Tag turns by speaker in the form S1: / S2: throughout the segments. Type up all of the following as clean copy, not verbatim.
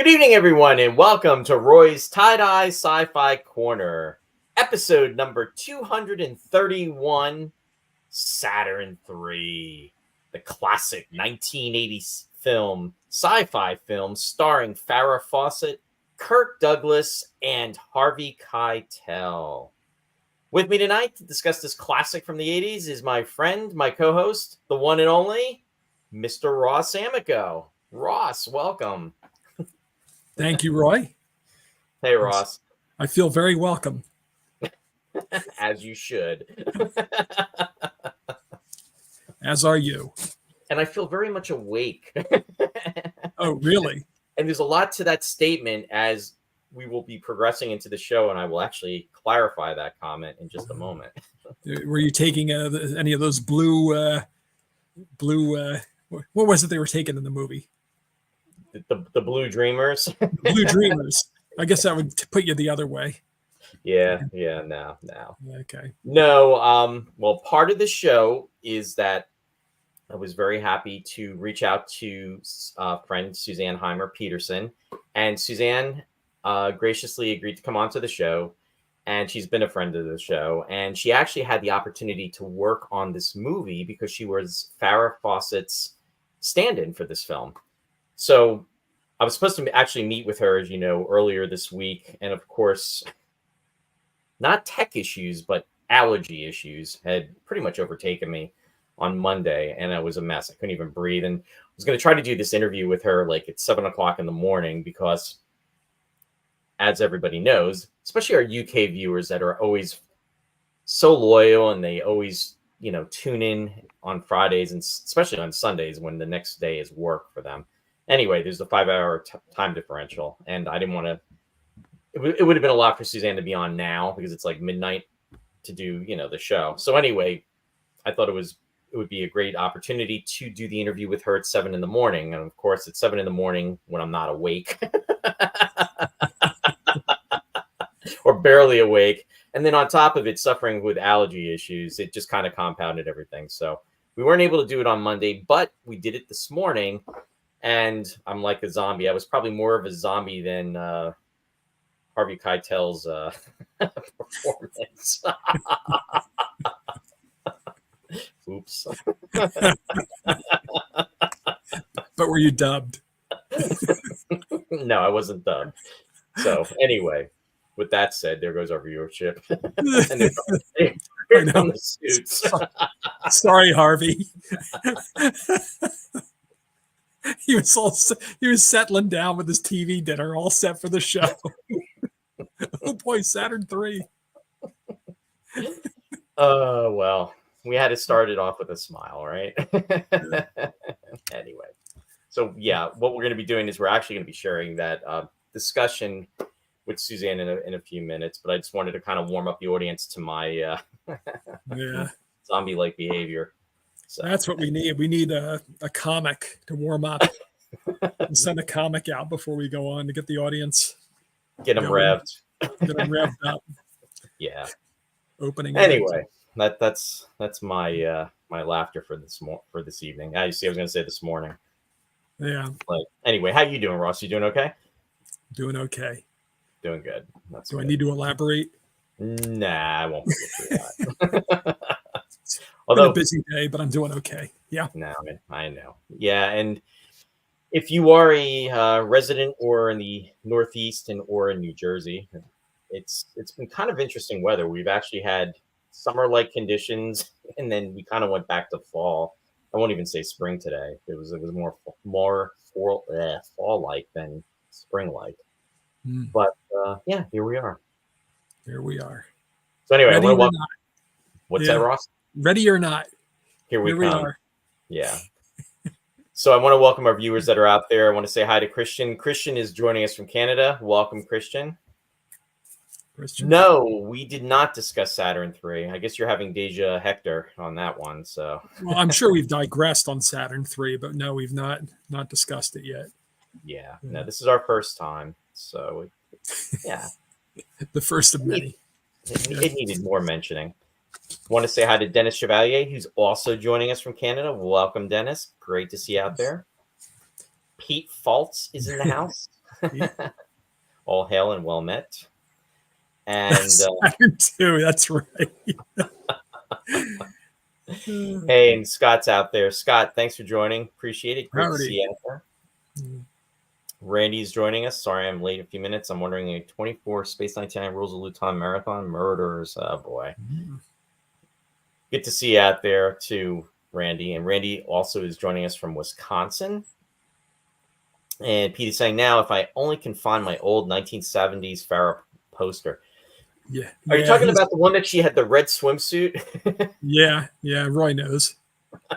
S1: Good evening, everyone, and welcome to Roy's Tie-Dye Sci-Fi Corner, episode number 231, Saturn III, the classic 1980s film, sci-fi film starring Farrah Fawcett, Kirk Douglas, and Harvey Keitel. With me tonight to discuss this classic from the 80s is my friend, my co-host, the one and only, Mr. Ross Amico. Ross, welcome.
S2: Thank you, Roy.
S1: Hey, Ross.
S2: I feel very welcome.
S1: As you should.
S2: As are you.
S1: And I feel very much awake.
S2: Oh, really?
S1: And there's a lot to that statement as we will be progressing into the show, and I will actually clarify that comment in just a moment.
S2: Were you taking any of those blue, what was it they were taking in the movie?
S1: The Blue Dreamers.
S2: Blue Dreamers. I guess that would put you the other way.
S1: Yeah, no.
S2: Okay.
S1: No, well, part of the show is that I was very happy to reach out to friend Suzanne Peterson, and Suzanne graciously agreed to come onto the show, and she's been a friend of the show, and she actually had the opportunity to work on this movie because she was Farrah Fawcett's stand-in for this film. So I was supposed to actually meet with her, as you know, earlier this week. And of course, not tech issues, but allergy issues had pretty much overtaken me on Monday. And I was a mess. I couldn't even breathe. And I was going to try to do this interview with her like at 7 o'clock in the morning, because as everybody knows, especially our UK viewers that are always so loyal and they always, tune in on Fridays and especially on Sundays when the next day is work for them. Anyway, there's the 5-hour time differential, and I didn't want to. It would have been a lot for Suzanne to be on now because it's like midnight to do, the show. So anyway, I thought it would be a great opportunity to do the interview with her at 7 in the morning, and of course, at 7 in the morning when I'm not awake or barely awake, and then on top of it, suffering with allergy issues, it just kind of compounded everything. So we weren't able to do it on Monday, but we did it this morning. And I'm like a zombie. I was probably more of a zombie than Harvey Keitel's performance. Oops.
S2: But were you dubbed?
S1: No, I wasn't dubbed. So anyway, with that said, there goes our viewership. And here come the suits.
S2: Sorry, Harvey. He was settling down with his TV dinner, all set for the show. Oh boy, Saturn III.
S1: Well, we had to start it off with a smile, right? Anyway, so yeah, what we're going to be doing is we're actually going to be sharing that discussion with Suzanne in a few minutes. But I just wanted to kind of warm up the audience to my zombie-like behavior. So
S2: that's what we need. We need a comic to warm up. And send a comic out before we go on to get the audience.
S1: Get them revved.
S2: Get them revved up.
S1: Yeah.
S2: Opening.
S1: Anyway, that's my my laughter for this evening. You see, I was going to say this morning.
S2: Yeah.
S1: But anyway, how you doing, Ross? You doing okay?
S2: Doing okay.
S1: Doing good.
S2: Do I need to elaborate?
S1: Nah, I won't put you through that.
S2: Although a busy day, but I'm doing okay. Yeah.
S1: No, I know. Yeah, and if you are a resident or in the Northeast or in New Jersey, it's been kind of interesting weather. We've actually had summer-like conditions, and then we kind of went back to fall. I won't even say spring today. It was more fall-like than spring-like. But yeah, here we are.
S2: Here we are.
S1: So anyway, what's that, Ross?
S2: Ready or not?
S1: Here we are. Yeah. So I want to welcome our viewers that are out there. I want to say hi to Christian. Christian is joining us from Canada. Welcome, Christian. No, we did not discuss Saturn III. I guess you're having Deja Hector on that one. So
S2: well, I'm sure we've digressed on Saturn III, but no, we've not discussed it yet.
S1: Yeah. No, this is our first time. So yeah.
S2: The first of many.
S1: It needed more mentioning. Want to say hi to Dennis Chevalier, who's also joining us from Canada. Welcome, Dennis. Great to see you out there. Pete Faltz is in the house. All hail and well met. And
S2: Saturn 2, that's right.
S1: hey, and Scott's out there. Scott, thanks for joining. Appreciate it. Great to see you out there. Randy's joining us. Sorry I'm late a few minutes. I'm wondering a 24 Space 99 Rules of Luton Marathon Murders. Oh, boy. Good to see you out there, too, Randy. And Randy also is joining us from Wisconsin. And Pete is saying, now, if I only can find my old 1970s Farrah poster.
S2: Yeah.
S1: Are you talking about the one that she had the red swimsuit?
S2: Yeah. Roy knows.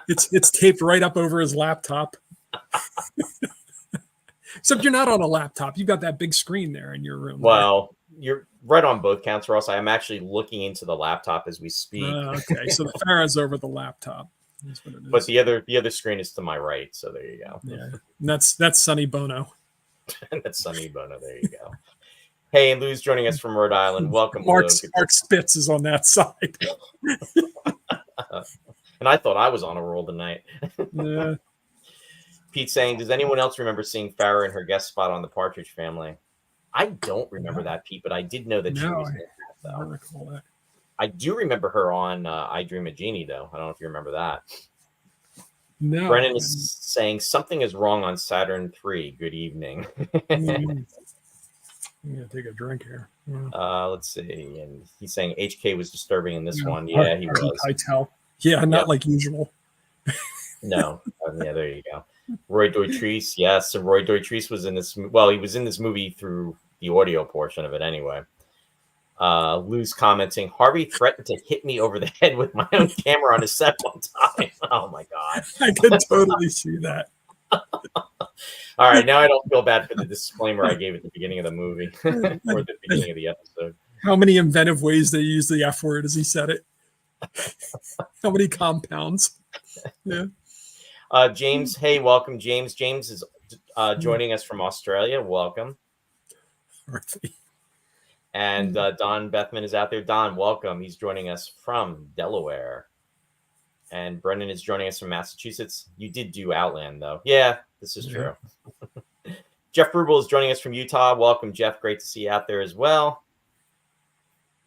S2: It's taped right up over his laptop. Except you're not on a laptop. You've got that big screen there in your room.
S1: Well, you're right on both counts, Ross. I'm actually looking into the laptop as we speak.
S2: Okay, so the Farrah's over the laptop. That's what it is.
S1: But the other screen is to my right, so there you go.
S2: Yeah, and that's Sonny Bono.
S1: That's Sonny Bono. There you go. Hey, and Lou's joining us from Rhode Island. Welcome,
S2: Mark
S1: Lou.
S2: Mark Spitz is on that side.
S1: And I thought I was on a roll tonight.
S2: Yeah.
S1: Pete saying, does anyone else remember seeing Farrah in her guest spot on The Partridge Family? I don't remember that, Pete, but I did know that she was in that, though.
S2: I recall that.
S1: I do remember her on I Dream of Jeannie, though. I don't know if you remember that.
S2: No.
S1: Brennan is saying something is wrong on Saturn 3. Good evening.
S2: I'm gonna take a drink here. Yeah.
S1: Let's see. And he's saying HK was disturbing in this one. Yeah, he
S2: Harvey
S1: was.
S2: Keitel. Yeah, not like usual.
S1: No. Yeah, there you go. Roy Doitrice. Yes. So Roy Doitrice was in this. Well, he was in this movie through the audio portion of it anyway. Lou's commenting, Harvey threatened to hit me over the head with my own camera on his set one time. Oh, my God.
S2: I could totally see that.
S1: All right. Now I don't feel bad for the disclaimer I gave at the beginning of the movie or the beginning of the episode.
S2: How many inventive ways they use the F word as he said it? How many compounds? Yeah.
S1: James, hey, welcome, James. James is joining us from Australia. Welcome.
S2: Harvey.
S1: And Don Bethman is out there. Don, welcome. He's joining us from Delaware. And Brendan is joining us from Massachusetts. You did do Outland, though. Yeah, this is true. Jeff Rubel is joining us from Utah. Welcome, Jeff. Great to see you out there as well.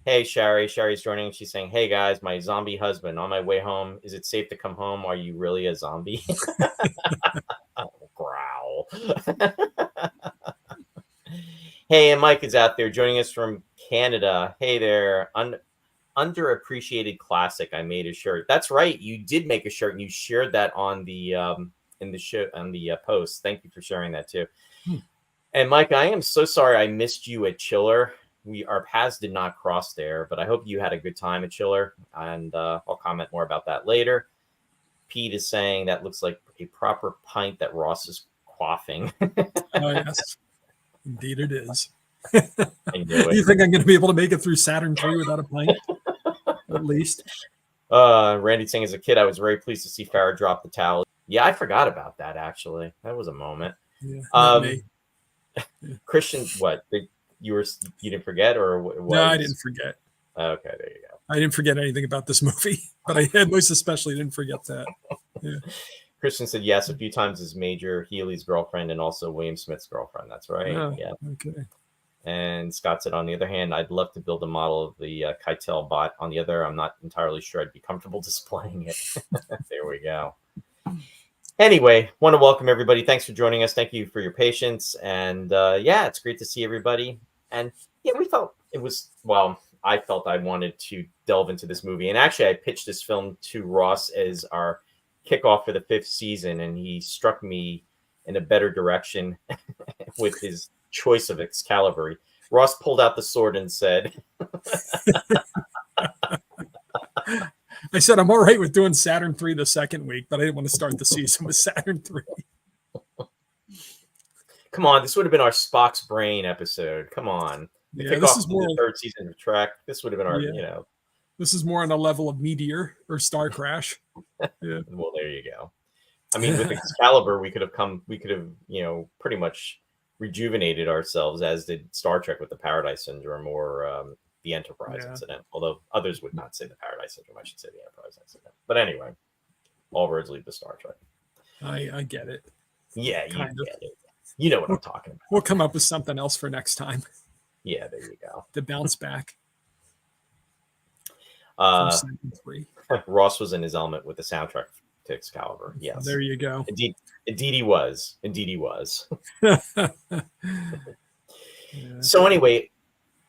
S1: Hey, Shari. Shari's joining. She's saying, hey, guys, my zombie husband on my way home. Is it safe to come home? Are you really a zombie? Growl. Hey, and Mike is out there joining us from Canada. Hey there. Underappreciated classic. I made a shirt. That's right. You did make a shirt, and you shared that on the in the show on the post. Thank you for sharing that too. And Mike, I am so sorry I missed you at Chiller. Our paths did not cross there, but I hope you had a good time at Chiller, and I'll comment more about that later. Pete is saying that looks like a proper pint that Ross is quaffing.
S2: Oh, yes. Indeed it is.
S1: I knew it.
S2: You think I'm going to be able to make it through Saturn 3 without a pint? At least.
S1: Randy saying, as a kid, I was very pleased to see Farrah drop the towel. Yeah, I forgot about that, actually. That was a moment.
S2: Yeah,
S1: Christian, what? You didn't forget, or was...
S2: No, I didn't forget.
S1: Okay, there you go.
S2: I didn't forget anything about this movie, but I most especially didn't forget that. Yeah.
S1: Christian said yes a few times as Major Healy's girlfriend and also William Smith's girlfriend. That's right.
S2: Oh,
S1: yeah.
S2: Okay.
S1: And Scott said, on the other hand, I'd love to build a model of the Keitel bot. On the other, I'm not entirely sure I'd be comfortable displaying it. There we go. Anyway, want to welcome everybody. Thanks for joining us. Thank you for your patience. And yeah, it's great to see everybody. And yeah, we felt it was, well, I felt I wanted to delve into this movie. And actually, I pitched this film to Ross as our kickoff for the 5th season. And he struck me in a better direction with his choice of Excalibur. Ross pulled out the sword and said,
S2: I said, I'm all right with doing Saturn 3 the second week, but I didn't want to start the season with Saturn 3.
S1: Come on, this would have been our Spock's Brain episode. Come on.
S2: Yeah, this is more
S1: the 3rd season of Trek. This would have been our, you know.
S2: This is more on a level of Meteor or Star Crash. Yeah.
S1: Well, there you go. I mean, with Excalibur, we could have, you know, pretty much rejuvenated ourselves, as did Star Trek with the Paradise Syndrome or the Enterprise incident. Although others would not say the Paradise Syndrome, I should say the Enterprise incident. But anyway, all roads lead to Star Trek.
S2: I get it.
S1: Yeah, you get it. You know what I'm talking about.
S2: We'll come up with something else for next time
S1: Yeah, there you go.
S2: to bounce back from Saturn 3.
S1: Ross was in his element with the soundtrack to Excalibur. Yes.
S2: There you go.
S1: Indeed he was. Indeed he was.
S2: Yeah.
S1: So anyway,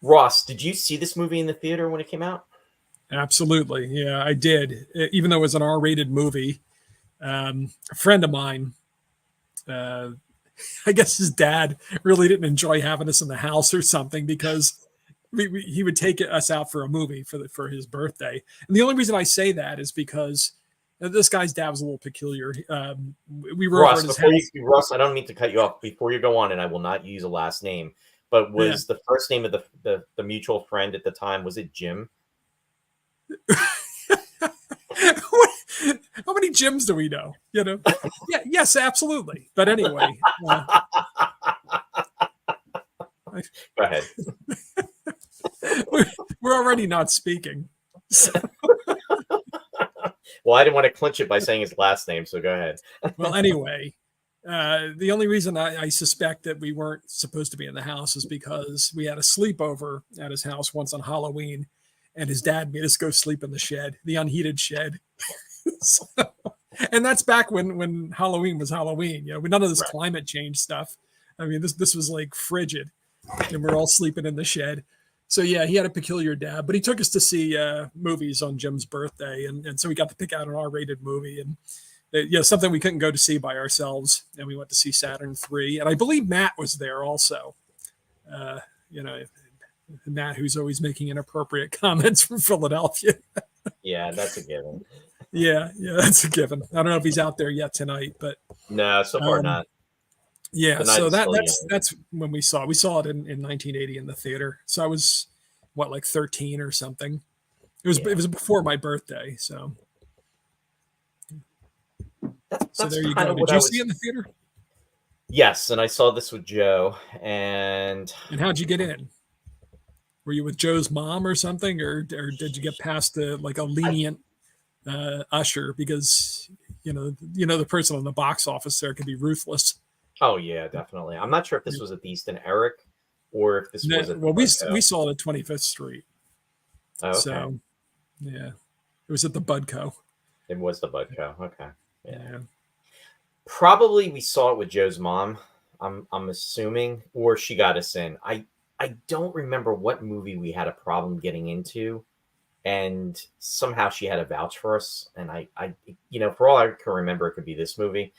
S1: Ross, did you see this movie in the theater when it came out?
S2: Absolutely. Yeah, I did. Even though it was an R-rated movie, a friend of mine, I guess his dad really didn't enjoy having us in the house or something, because he would take us out for a movie for his birthday. And the only reason I say that is because this guy's dad was a little peculiar. We were
S1: Ross,
S2: over at his
S1: before
S2: house.
S1: Ross, I don't mean to cut you off. Before you go on, and I will not use a last name, but was the first name of the mutual friend at the time, was it Jim?
S2: How many Jims do we know? You know? Yeah, yes, absolutely. But anyway,
S1: Go ahead.
S2: we're already not speaking. So.
S1: Well, I didn't want to clinch it by saying his last name, so go ahead.
S2: Well, anyway, the only reason I suspect that we weren't supposed to be in the house is because we had a sleepover at his house once on Halloween, and his dad made us go sleep in the shed, the unheated shed. So, and that's back when Halloween was Halloween. You know, none of this climate change stuff. I mean, this was like frigid, and we're all sleeping in the shed. So yeah, he had a peculiar dad, but he took us to see movies on Jim's birthday, and so we got to pick out an R-rated movie, and something we couldn't go to see by ourselves, and we went to see Saturn 3, and I believe Matt was there also. Matt, who's always making inappropriate comments from Philadelphia.
S1: Yeah, that's a given.
S2: Yeah, that's a given. I don't know if he's out there yet tonight, but
S1: no, so far not.
S2: Yeah, so that's when we saw it in 1980 in the theater. So I was like 13 or something. It was before my birthday, so. So there you go. Did you see it in the theater?
S1: Yes, and I saw this with Joe. And
S2: how'd you get in? Were you with Joe's mom or something, or did you get past a lenient usher, because the person on the box office there can be ruthless.
S1: Oh yeah, definitely. I'm not sure if this was at the East and Eric, or if this was at
S2: we saw it at 25th Street.
S1: Oh, okay.
S2: So yeah, it was at the Budco.
S1: It was the Budco. Okay.
S2: Yeah.
S1: Probably we saw it with Joe's mom. I'm assuming, or she got us in. I don't remember what movie we had a problem getting into, and somehow she had a vouch for us. And I for all I can remember, it could be this movie.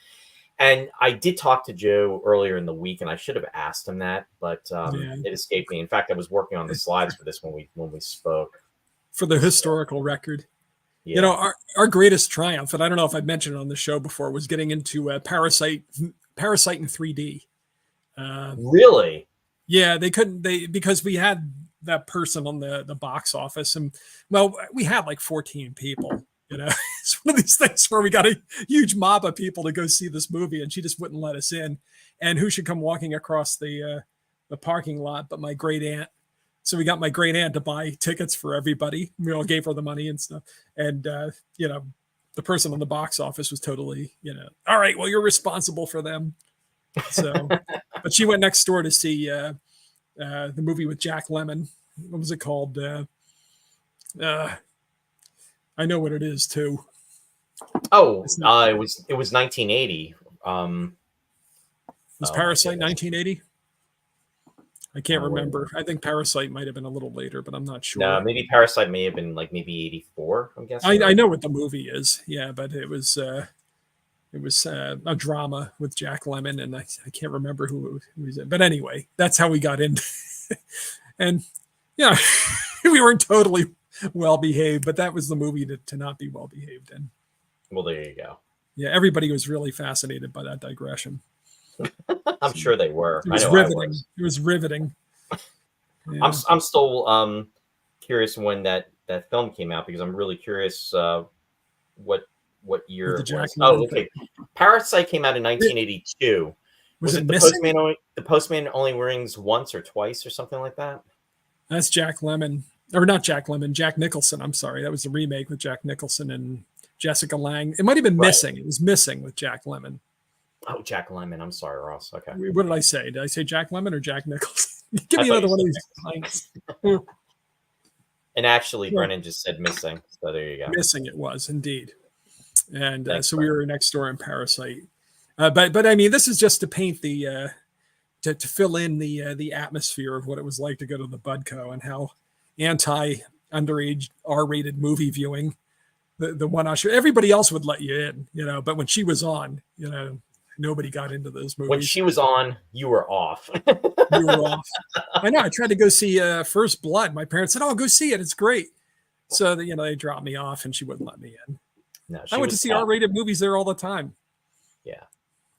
S1: And I did talk to Joe earlier in the week, and I should have asked him that, but it escaped me. In fact, I was working on the slides for this when we spoke. For
S2: the historical record.
S1: Yeah.
S2: You know, our greatest triumph, and I don't know if I mentioned it on the show before, was getting into Parasite in 3D.
S1: Really?
S2: Yeah, because we had that person on the box office, and we had like 14 people. You know, it's one of these things where we got a huge mob of people to go see this movie, and she just wouldn't let us in. And who should come walking across the parking lot but my great aunt? So we got my great aunt to buy tickets for everybody. We all gave her the money and stuff. And the person on the box office was totally, all right, well, you're responsible for them. So, but she went next door to see the movie with Jack Lemmon. What was it called? I know what it is too.
S1: Oh, it was 1980.
S2: Was Parasite 1980? I can't remember. I think Parasite might have been a little later, but I'm not sure.
S1: No, maybe Parasite may have been like maybe 84. I'm guessing.
S2: I know what the movie is. Yeah, but it was a drama with Jack Lemmon, and I can't remember who was in. But anyway, that's how we got in. And yeah, we weren't totally well behaved, but that was the movie to not be well behaved in.
S1: Well, there you go.
S2: Yeah, everybody was really fascinated by that digression.
S1: I'm sure they were.
S2: It was riveting. It was riveting. Yeah.
S1: I'm still curious when that film came out, because I'm really curious what year it was. Oh, okay. Parasite came out in 1982. Was it the Postman only rings once or twice or something like that?
S2: That's Jack Lemmon. Or not Jack Lemmon, Jack Nicholson. I'm sorry. That was the remake with Jack Nicholson and Jessica Lange. It might have been Missing. It was Missing with Jack Lemmon.
S1: Oh, Jack Lemmon. I'm sorry, Ross. Okay.
S2: What did I say? Did I say Jack Lemmon or Jack Nichols? Give
S1: I
S2: me
S1: thought
S2: another
S1: you
S2: one of
S1: said
S2: these pints.
S1: And actually,
S2: Well,
S1: Brennan just said missing. So there you go.
S2: missing it was indeed. And
S1: Thanks,
S2: so we
S1: Brennan.
S2: were next door in Parasite. But I mean, this is just to paint the to fill in the atmosphere of what it was like to go to the Budco and how anti underage R-rated movie viewing the one usher, everybody else would let you in, but when she was on, nobody got into those
S1: When
S2: movies.
S1: she was on, you were off.
S2: You were off. I know. I tried to go see First Blood. My parents said, "Oh, go see it. It's great." So they dropped me off, and she wouldn't let me in.
S1: No,
S2: I went to see R-rated movies there all the time.
S1: Yeah.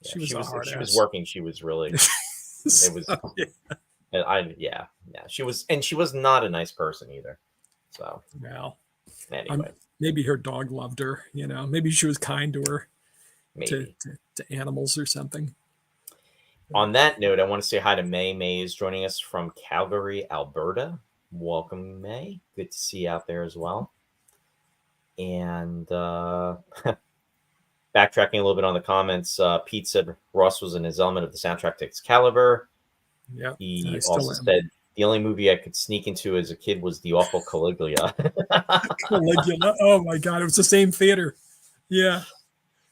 S2: She was a hard
S1: she
S2: ass.
S1: was working. She was really. It was. Yeah. She was, and she was not a nice person either. So.
S2: Well.
S1: Anyway.
S2: Maybe her dog loved her. Maybe she was kind to her.
S1: Maybe.
S2: To animals or something.
S1: On that note, I want to say hi to May. May is joining us from Calgary, Alberta. Welcome, May. Good to see you out there as well. And backtracking a little bit on the comments, Pete said Ross was in his element of the soundtrack to Excalibur.
S2: Yeah.
S1: He also said the only movie I could sneak into as a kid was The Awful Caligula.
S2: Caligula. Oh my God. It was the same theater. Yeah.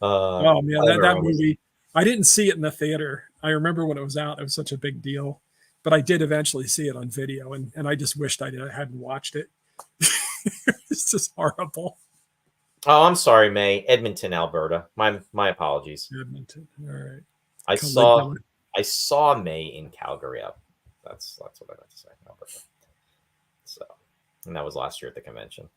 S2: Oh man, that movie. I didn't see it in the theater. I remember when it was out, it was such a big deal. But I did eventually see it on video, and I just wished I hadn't watched it. It's just horrible.
S1: Oh, I'm sorry, May. Edmonton, Alberta. My apologies.
S2: Edmonton. All right.
S1: I saw May in Calgary. That's what I meant to say. Alberta. So, and that was last year at the convention.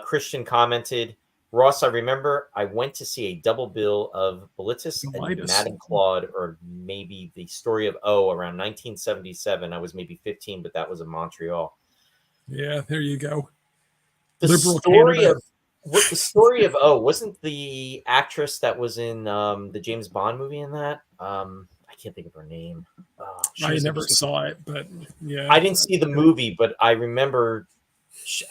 S1: Christian commented, Ross, I remember I went to see a double bill of Bilitis and Madame Claude, or maybe The Story of O, around 1977. I was maybe 15, but that was in Montreal.
S2: Yeah, there you go.
S1: The story of O, wasn't the actress that was in the James Bond movie in that? I can't think of her name.
S2: I never saw it, but yeah.
S1: I didn't see the movie, but I remember,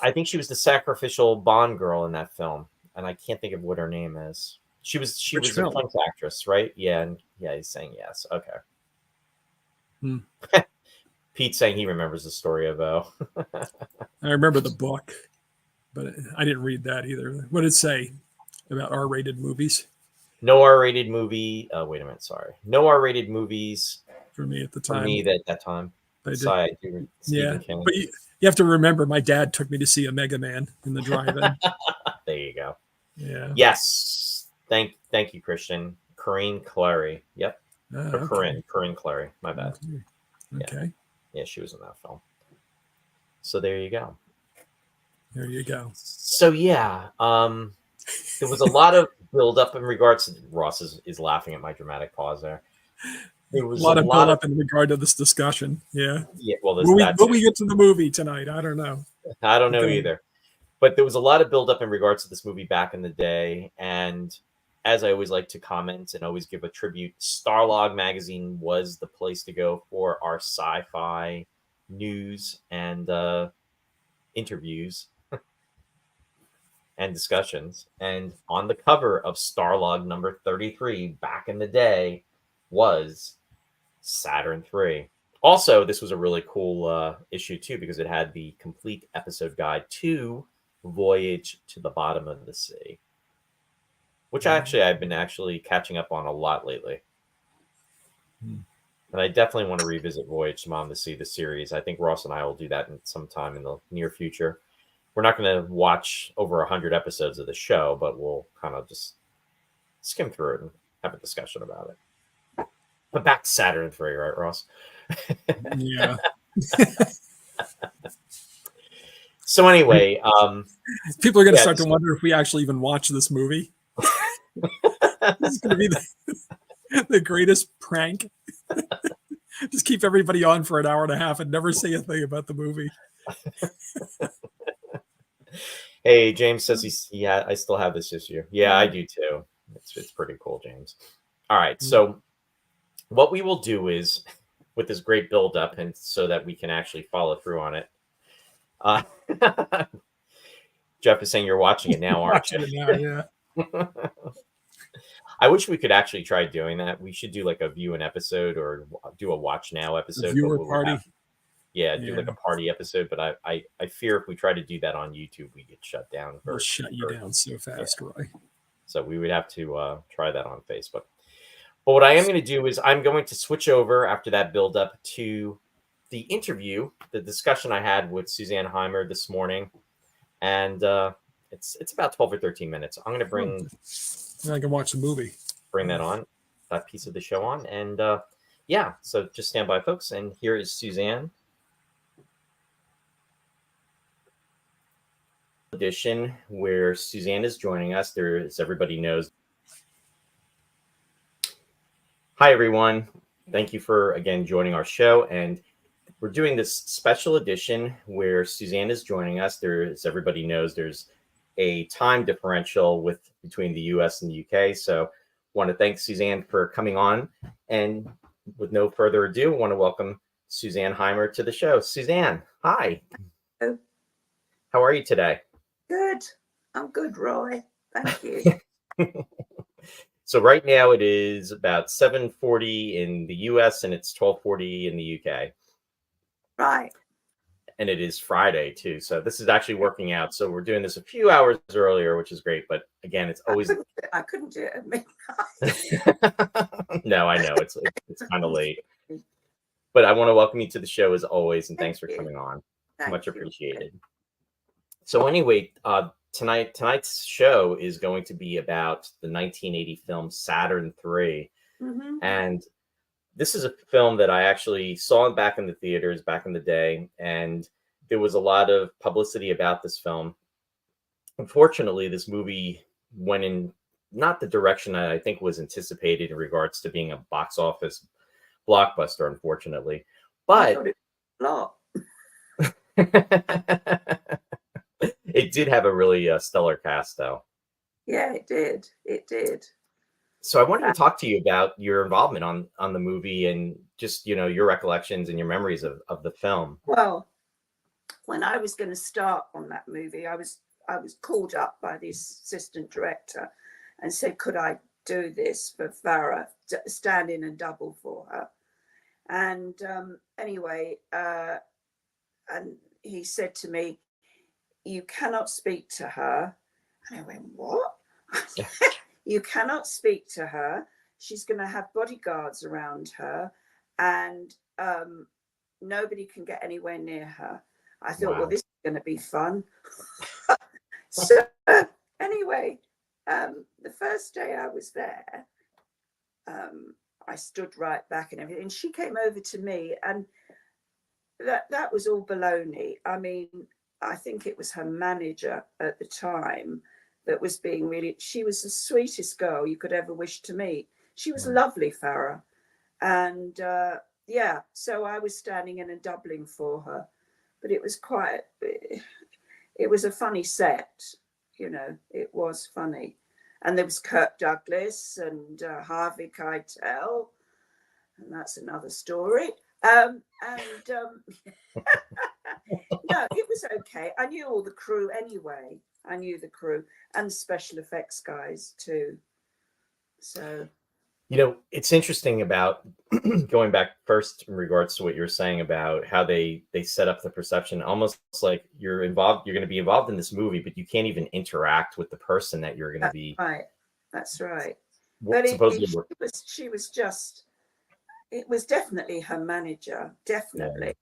S1: I think she was the sacrificial Bond girl in that film. And I can't think of what her name is. She was a French actress, right? Yeah, and yeah, he's saying yes. Okay. Pete's saying he remembers the story of O.
S2: I remember the book, but I didn't read that either. What did it say about R-rated movies?
S1: No R-rated movie. Wait a minute, sorry. No R-rated movies
S2: for me at the time.
S1: For me at that time. Sorry,
S2: yeah, but you have to remember, my dad took me to see a Mega Man in the drive-in.
S1: There you go.
S2: Yeah.
S1: Yes. Thank you, Christian. Corinne Clary. Yep.
S2: Okay.
S1: Corinne Clary. My bad.
S2: Okay.
S1: Yeah, she was in that film. So there you go.
S2: There you go.
S1: So yeah, there was a lot of build up in regards to Ross is laughing at my dramatic pause there. There was
S2: a lot of build up in regard to this discussion. Yeah.
S1: Yeah. Well,
S2: will we get to the movie tonight? I don't know.
S1: I don't know either. But there was a lot of buildup in regards to this movie back in the day. And as I always like to comment and always give a tribute, Starlog magazine was the place to go for our sci-fi news and interviews and discussions. And on the cover of Starlog number 33 back in the day was Saturn III. Also, this was a really cool issue too, because it had the complete episode guide to Voyage to the Bottom of the Sea, which I've been catching up on a lot lately. And I definitely want to revisit Voyage to the Bottom of the Sea, the series. I think Ross and I will do that sometime in the near future. We're not going to watch over 100 episodes of the show, but we'll kind of just skim through it and have a discussion about it. But back to Saturn III, right, Ross?
S2: Yeah.
S1: So anyway,
S2: people are going to start to wonder if we actually even watch this movie. This is going to be the greatest prank. Just keep everybody on for an hour and a half and never say a thing about the movie.
S1: Hey, James says I still have this issue. Yeah, I do too. It's pretty cool, James. All right, so what we will do is, with this great build-up, and so that we can actually follow through on it. Jeff is saying you're watching it now, aren't you?
S2: Yeah.
S1: I wish we could actually try doing that. We should do like a view an episode or do a watch now
S2: A
S1: episode. But
S2: viewer
S1: we would
S2: party.
S1: have, do like a party episode. But I fear if we try to do that on YouTube, we get shut down.
S2: We'll shut you down so fast, Roy.
S1: So we would have to try that on Facebook. But what I am going to do is I'm going to switch over after that build up to the interview, the discussion I had with Suzanne Heimer this morning. And it's about 12 or 13 minutes. I'm going to bring...
S2: I can watch the movie.
S1: Bring that piece of the show on. And so just stand by, folks. And here is Suzanne. Edition where Suzanne is joining us. There, as everybody knows. Hi, everyone. Thank you for, again, joining our show. And we're doing this special edition where Suzanne is joining us. There, as everybody knows, there's a time differential between the U.S. and the U.K. So want to thank Suzanne for coming on. And with no further ado, I want to welcome Suzanne Heimer to the show. Suzanne, hi.
S3: Hello.
S1: How are you today?
S3: Good. I'm good, Roy. Thank you.
S1: So right now it is about 7:40 in the U.S. and it's 12:40 in the U.K.
S3: Right.
S1: And it is Friday too. So this is actually working out. So we're doing this a few hours earlier, which is great. But again, it's always...
S3: I couldn't do it at midnight.
S1: No, I know. It's kind of late. But I want to welcome you to the show as always. And thanks for coming on. Much appreciated. So anyway, tonight's show is going to be about the 1980 film Saturn III.
S3: Mm-hmm.
S1: And this is a film that I actually saw back in the theaters back in the day. And there was a lot of publicity about this film. Unfortunately, this movie went in not the direction I think was anticipated in regards to being a box office blockbuster, unfortunately. But it did have a really stellar cast, though.
S3: Yeah, it did. It did.
S1: So I wanted to talk to you about your involvement on the movie and just, your recollections and your memories of the film.
S3: Well, when I was going to start on that movie, I was called up by the assistant director and said, could I do this for Farrah, stand in and double for her? And anyway, and he said to me, you cannot speak to her. And I went, what? You cannot speak to her. She's going to have bodyguards around her and nobody can get anywhere near her. I thought, well, this is going to be fun. So anyway, the first day I was there, I stood right back and everything. And she came over to me and that was all baloney. I mean, I think it was her manager at the time that was being she was the sweetest girl you could ever wish to meet. She was lovely, Farrah. And so I was standing in and doubling for her. But it was it was a funny set, it was funny. And there was Kirk Douglas and Harvey Keitel, and that's another story. No, it was okay. I knew all the crew anyway. I knew the crew and the special effects guys too. So,
S1: it's interesting about going back first in regards to what you're saying about how they set up the perception, almost like you're going to be involved in this movie, but you can't even interact with the person that you're going to be.
S3: Right. That's right.
S1: But
S3: she was just, it was definitely her manager, definitely. Yeah.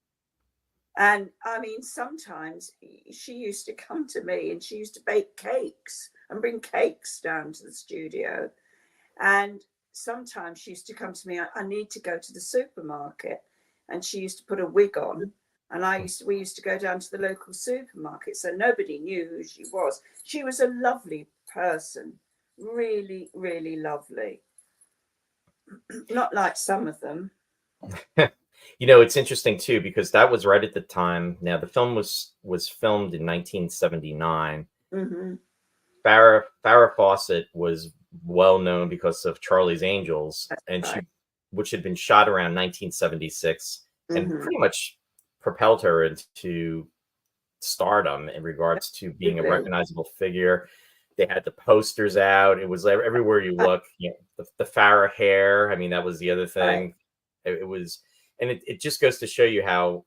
S3: And I mean, sometimes she used to come to me and she used to bake cakes and bring cakes down to the studio. And sometimes she used to come to me, I need to go to the supermarket. And she used to put a wig on. And we used to go down to the local supermarket. So nobody knew who she was. She was a lovely person. Really, really lovely. Not like some of them.
S1: It's interesting too, because that was right at the time. Now the film was filmed in 1979.
S3: Mm-hmm.
S1: Farrah Fawcett was well known because of Charlie's Angels.
S3: That's
S1: and
S3: right.
S1: Which had been shot around 1976 and pretty much propelled her into stardom in regards to being a recognizable figure. they had the posters out. It was everywhere you look. You know, the Farrah hair. I mean, that was the other thing. It was, and it just goes to show you how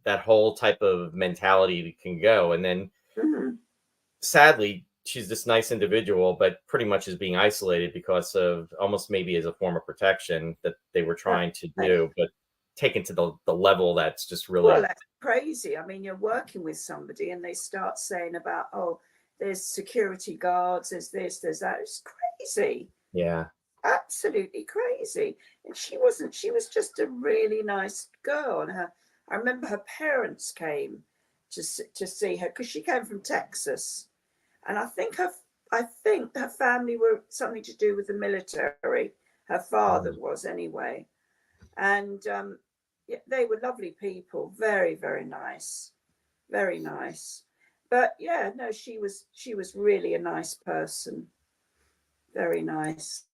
S1: that whole type of mentality can go. And then, sadly, she's this nice individual, but pretty much is being isolated because of almost maybe as a form of protection that they were trying to do, but taken to the level that's just really.
S3: Well, that's crazy. I mean, you're working with somebody and they start saying about, oh, there's security guards, there's this, there's that. It's crazy.
S1: Yeah.
S3: Absolutely crazy. And she wasn't, she was just a really nice girl. And I remember her parents came to see her because she came from Texas. And I think her family were something to do with the military. Her father was anyway. And yeah, they were lovely people, very, very nice, very nice. But yeah, no, she was really a nice person, very nice.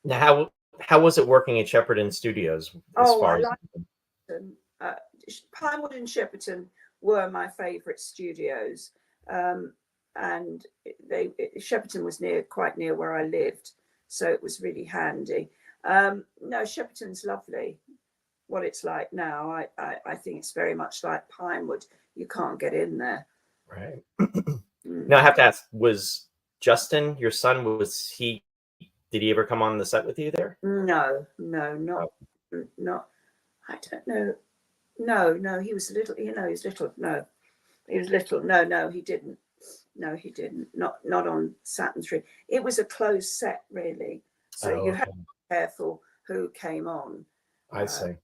S1: Now, how was it working at Shepperton Studios?
S3: I liked them. Pinewood and Shepperton were my favourite studios, and Shepperton was quite near where I lived, so it was really handy. No, Shepperton's lovely. What it's like now, I think it's very much like Pinewood. You can't get in there.
S1: Right. Now I have to ask: was Justin, your son, did he ever come on the set with you there?
S3: No, not. I don't know. No, he was little. You know, he was little. No, he was little. No, he didn't. No, he didn't. Not on Saturn 3. It was a closed set, really. So you had to be careful who came on.
S1: I see.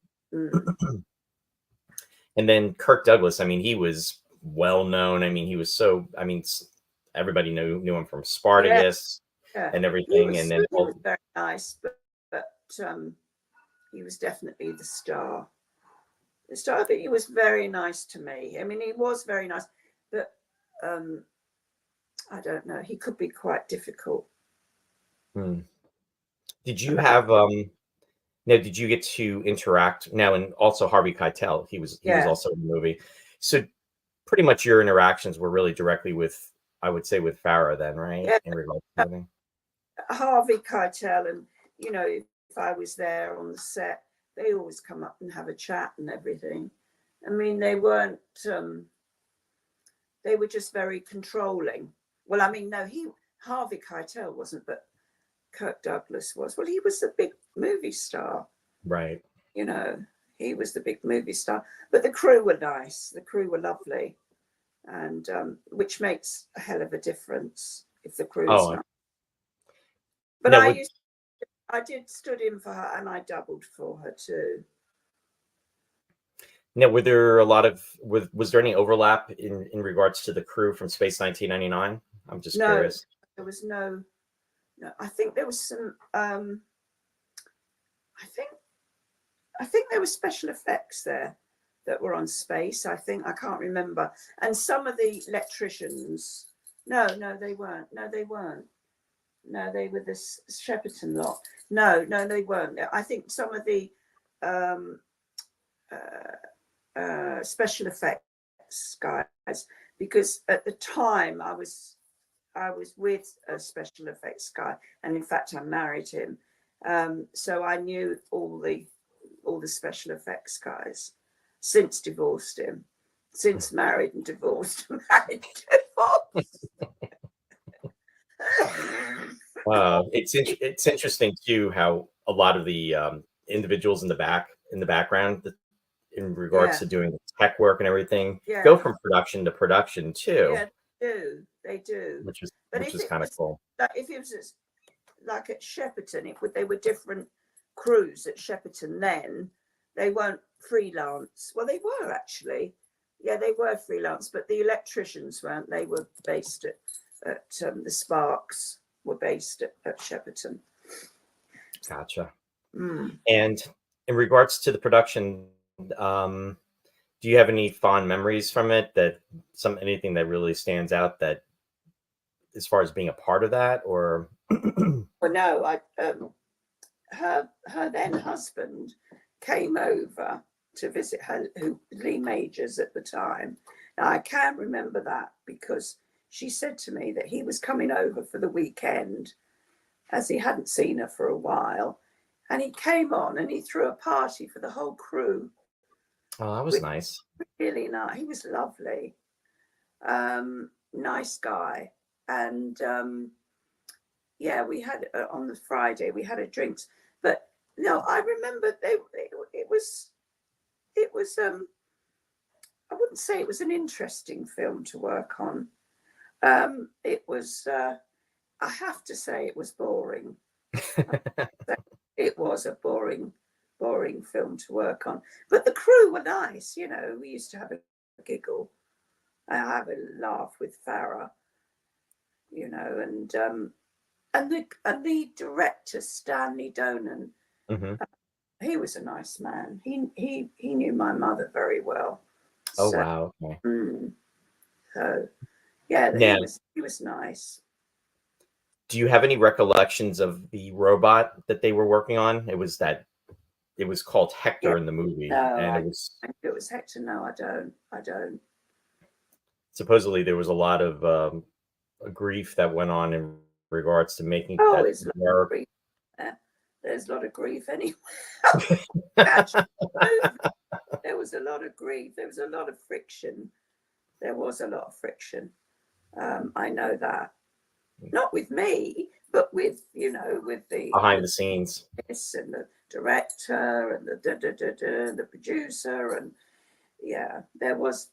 S1: And then Kirk Douglas, I mean, he was well known. I mean, he was so, I mean, everybody knew him from Spartacus and everything. He
S3: was very nice, but he was definitely the star. The star, but he was very nice to me. I mean, he was very nice, but I don't know. He could be quite difficult.
S1: Did you have now, did you get to interact now? And also Harvey Keitel, he was also in the movie. So pretty much your interactions were really directly with, I would say, with Farrah then, right?
S3: Yeah.
S1: In regards to everything.
S3: Harvey Keitel, and you know, if I was there on the set, they always come up and have a chat and everything. I mean, they weren't. They were just very controlling. Well, I mean, no, Harvey Keitel wasn't, but Kirk Douglas was. Well, he was the big movie star.
S1: Right.
S3: You know, he was the big movie star. But the crew were nice. The crew were lovely. And which makes a hell of a difference if the crew's nice. But no, I did stood in for her and I doubled for her too.
S1: Now, were there a lot of, was there any overlap in regards to the crew from Space 1999? I'm just curious.
S3: There was no, I think there was some, I think there were special effects there that were on Space. I can't remember. And some of the electricians, no, they weren't. No, they weren't. No, they were the Shepperton lot. No, they weren't. I think some of the special effects guys, because at the time I was with a special effects guy, and in fact I married him, so I knew all the special effects guys. Since divorced him, since married and divorced, married and divorced.
S1: It's interesting too how a lot of the individuals in the background in regards to doing the tech work and everything go from production to production too.
S3: Yeah, they do.
S1: Which is kind of cool.
S3: If it was like at Shepperton, they were different crews at Shepperton then. They weren't freelance. Well, they were actually. Yeah, they were freelance, but the electricians weren't. They were based at the Sparks were based at Shepperton.
S1: Gotcha. And in regards to the production, do you have any fond memories from it? Anything that really stands out that, as far as being a part of that, or?
S3: Well, no. Her then husband came over to visit her, Lee Majors at the time. Now I can remember that because she said to me that he was coming over for the weekend, as he hadn't seen her for a while, and he came on and he threw a party for the whole crew.
S1: Oh, that was nice.
S3: Really nice. He was lovely. Nice guy. And yeah, we had on the Friday we had a drinks. But no, I remember it was I wouldn't say it was an interesting film to work on. It was I have to say it was boring. It was a boring film to work on. But the crew were nice, you know. We used to have a giggle. I have a laugh with Farrah, you know, and the director Stanley Donen, he was a nice man. He knew my mother very well.
S1: Oh, so, wow. Okay.
S3: So yeah, he was nice.
S1: Do you have any recollections of the robot that they were working on? It was called Hector in the movie.
S3: No,
S1: and
S3: I think it was Hector. No, I don't.
S1: Supposedly there was a lot of grief that went on in regards to making
S3: that
S1: work.
S3: There's a lot of grief anyway. There was a lot of grief. There was a lot of friction. There was a lot of friction. I know that. Not with me, but with, you know, with the
S1: behind the scenes
S3: and the director and the producer, and yeah, there was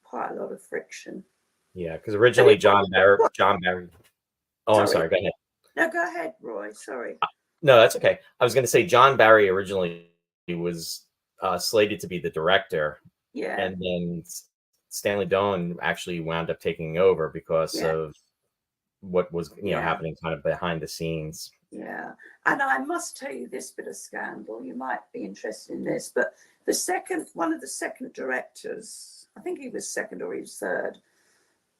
S3: quite a lot of friction.
S1: Yeah, because originally John Barry. Oh, I'm sorry. Go ahead.
S3: No, go ahead, Roy. Sorry.
S1: No, that's okay. I was going to say John Barry originally was slated to be the director.
S3: Yeah.
S1: And then Stanley Donen actually wound up taking over because of what was happening kind of behind the scenes.
S3: Yeah. And I must tell you this bit of scandal. You might be interested in this, but one of the second directors, I think he was second or he was third,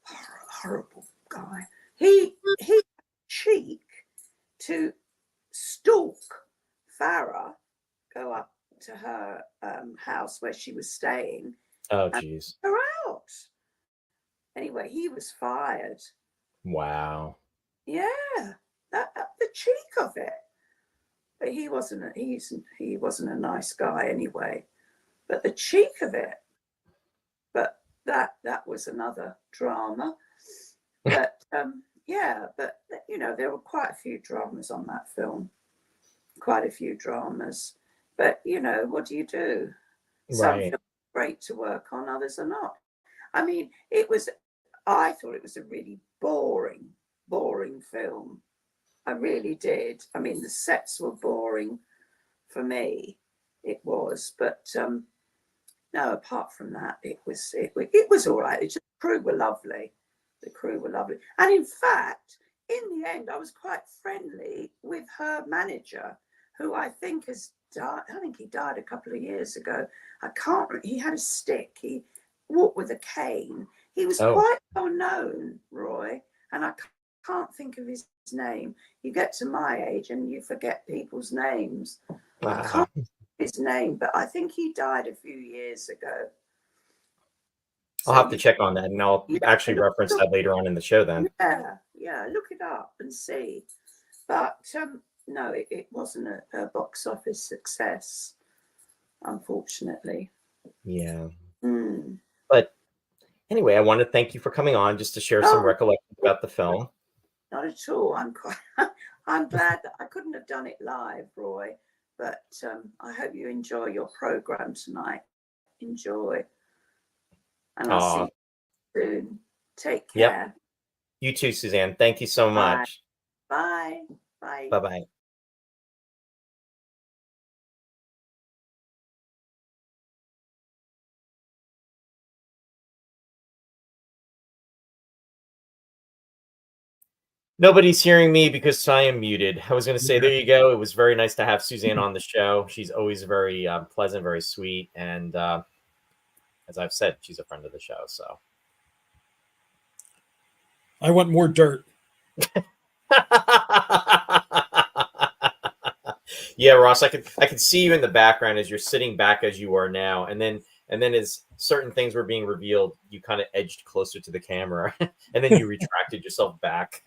S3: horrible guy. He cheek to stalk Farrah, go up to her house where she was staying.
S1: Oh, geez.
S3: Her out. Anyway, he was fired.
S1: Wow.
S3: Yeah, the cheek of it. But he wasn't a nice guy anyway. But the cheek of it. But that was another drama. But but you know, there were quite a few dramas on that film. Quite a few dramas. But you know, what do you do? Some films are great to work on, others are not. I mean, I thought it was a really boring film. I really did. I mean, the sets were boring for me. It was, but no. Apart from that, it was all right. The crew were lovely. And in fact, in the end, I was quite friendly with her manager, who I think has died. I think he died a couple of years ago. He had a stick. He walked with a cane. He was quite well known, Roy, and I can't think of his name. You get to my age and you forget people's names. I can't think of his name, but I think he died a few years ago.
S1: I'll have to check on that, and I'll actually reference that later on in the show then.
S3: Yeah, look it up and see. But no, it wasn't a box office success, unfortunately.
S1: Yeah. But anyway, I want to thank you for coming on just to share some recollections about the film.
S3: Not at all. I'm glad that I couldn't have done it live, Roy, but I hope you enjoy your program tonight. Enjoy. And I'll see you soon. Take care.
S1: Yep. You too, Suzanne. Thank you so much.
S3: Bye. Bye.
S1: Bye-bye. Nobody's hearing me because I am muted. I was going to say, there you go. It was very nice to have Suzanne on the show. She's always very pleasant, very sweet. And as I've said, she's a friend of the show. So
S2: I want more dirt.
S1: Yeah, Ross, I could see you in the background as you're sitting back as you are now. And then And then as certain things were being revealed, you kind of edged closer to the camera, and then you retracted yourself back.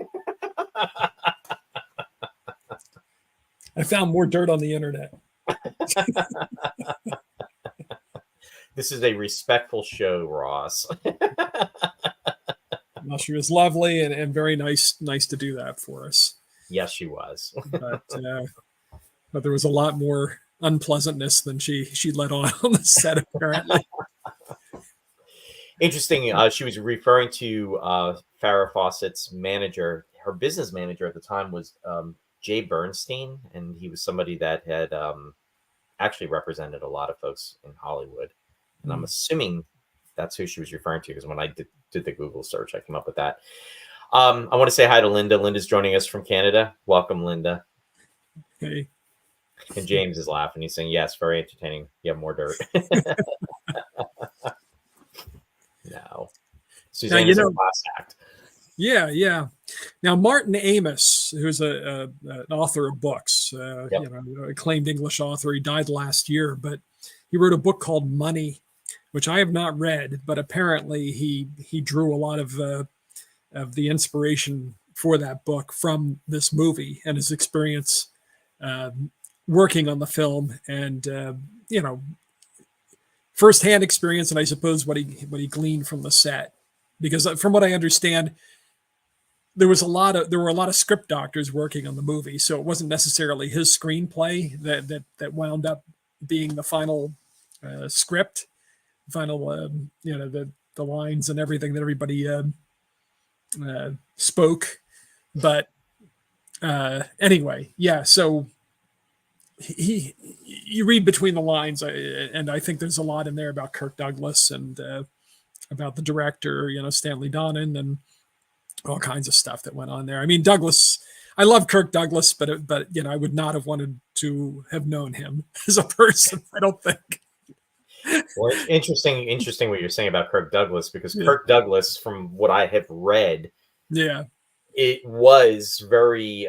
S2: I found more dirt on the internet.
S1: This is a respectful show, Ross.
S2: Well, she was lovely and very nice to do that for us.
S1: Yes, she was.
S2: But there was a lot more unpleasantness than she let on the set, apparently.
S1: Interesting. She was referring to Farrah Fawcett's manager. Her business manager at the time was Jay Bernstein, and he was somebody that had actually represented a lot of folks in Hollywood. And I'm assuming that's who she was referring to, because when I did the Google search, I came up with that. I want to say hi to Linda. Linda's joining us from Canada. Welcome, Linda.
S2: Hey.
S1: And James is laughing. He's saying, yes, very entertaining. You have more dirt. No. Suzanne is a class act.
S2: Yeah. Now, Martin Amis, who's an author of books, acclaimed English author, he died last year, but he wrote a book called Money, which I have not read, but apparently he drew a lot of the inspiration for that book from this movie and his experience working on the film, and firsthand experience, and I suppose what he gleaned from the set. Because from what I understand, there were a lot of script doctors working on the movie, so it wasn't necessarily his screenplay that wound up being the final script, final the lines and everything that everybody spoke. But anyway, yeah. So you read between the lines, and I think there's a lot in there about Kirk Douglas and about the director, Stanley Donen, and all kinds of stuff that went on there. I mean, Douglas, I love Kirk Douglas, but I would not have wanted to have known him as a person, I don't think.
S1: Well, it's interesting what you're saying about Kirk Douglas, because Kirk Douglas, from what I have read, it was very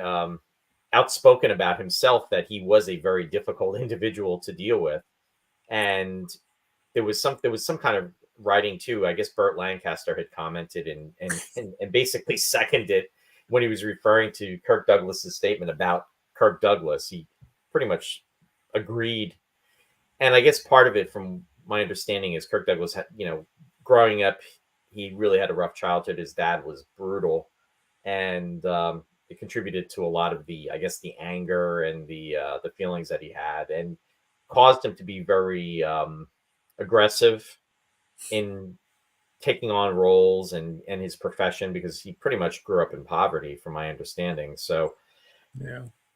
S1: outspoken about himself that he was a very difficult individual to deal with, and there was some kind of writing too. I guess Burt Lancaster had commented and basically seconded when he was referring to Kirk Douglas's statement about Kirk Douglas. He pretty much agreed, and I guess part of it, from my understanding, is Kirk Douglas had, growing up, he really had a rough childhood. His dad was brutal, and it contributed to a lot of the anger and the feelings that he had, and caused him to be very aggressive in taking on roles and his profession, because he pretty much grew up in poverty, from my understanding. So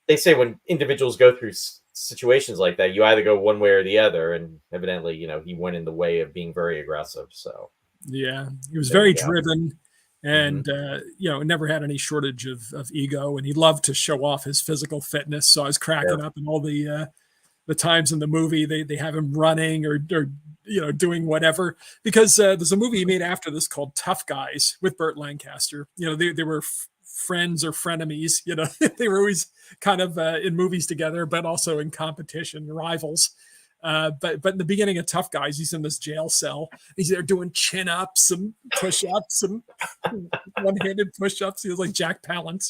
S1: they say when individuals go through situations like that, you either go one way or the other, and evidently, he went in the way of being very aggressive. So
S2: he was very driven. And, never had any shortage of ego, and he loved to show off his physical fitness. So I was cracking up in all the times in the movie they have him running or doing whatever, because there's a movie he made after this called Tough Guys with Burt Lancaster. They were friends or frenemies, they were always kind of in movies together, but also in competition, rivals. But in the beginning of Tough Guys, he's in this jail cell. He's there doing chin-ups and push-ups and one-handed push-ups. He was like Jack Palance,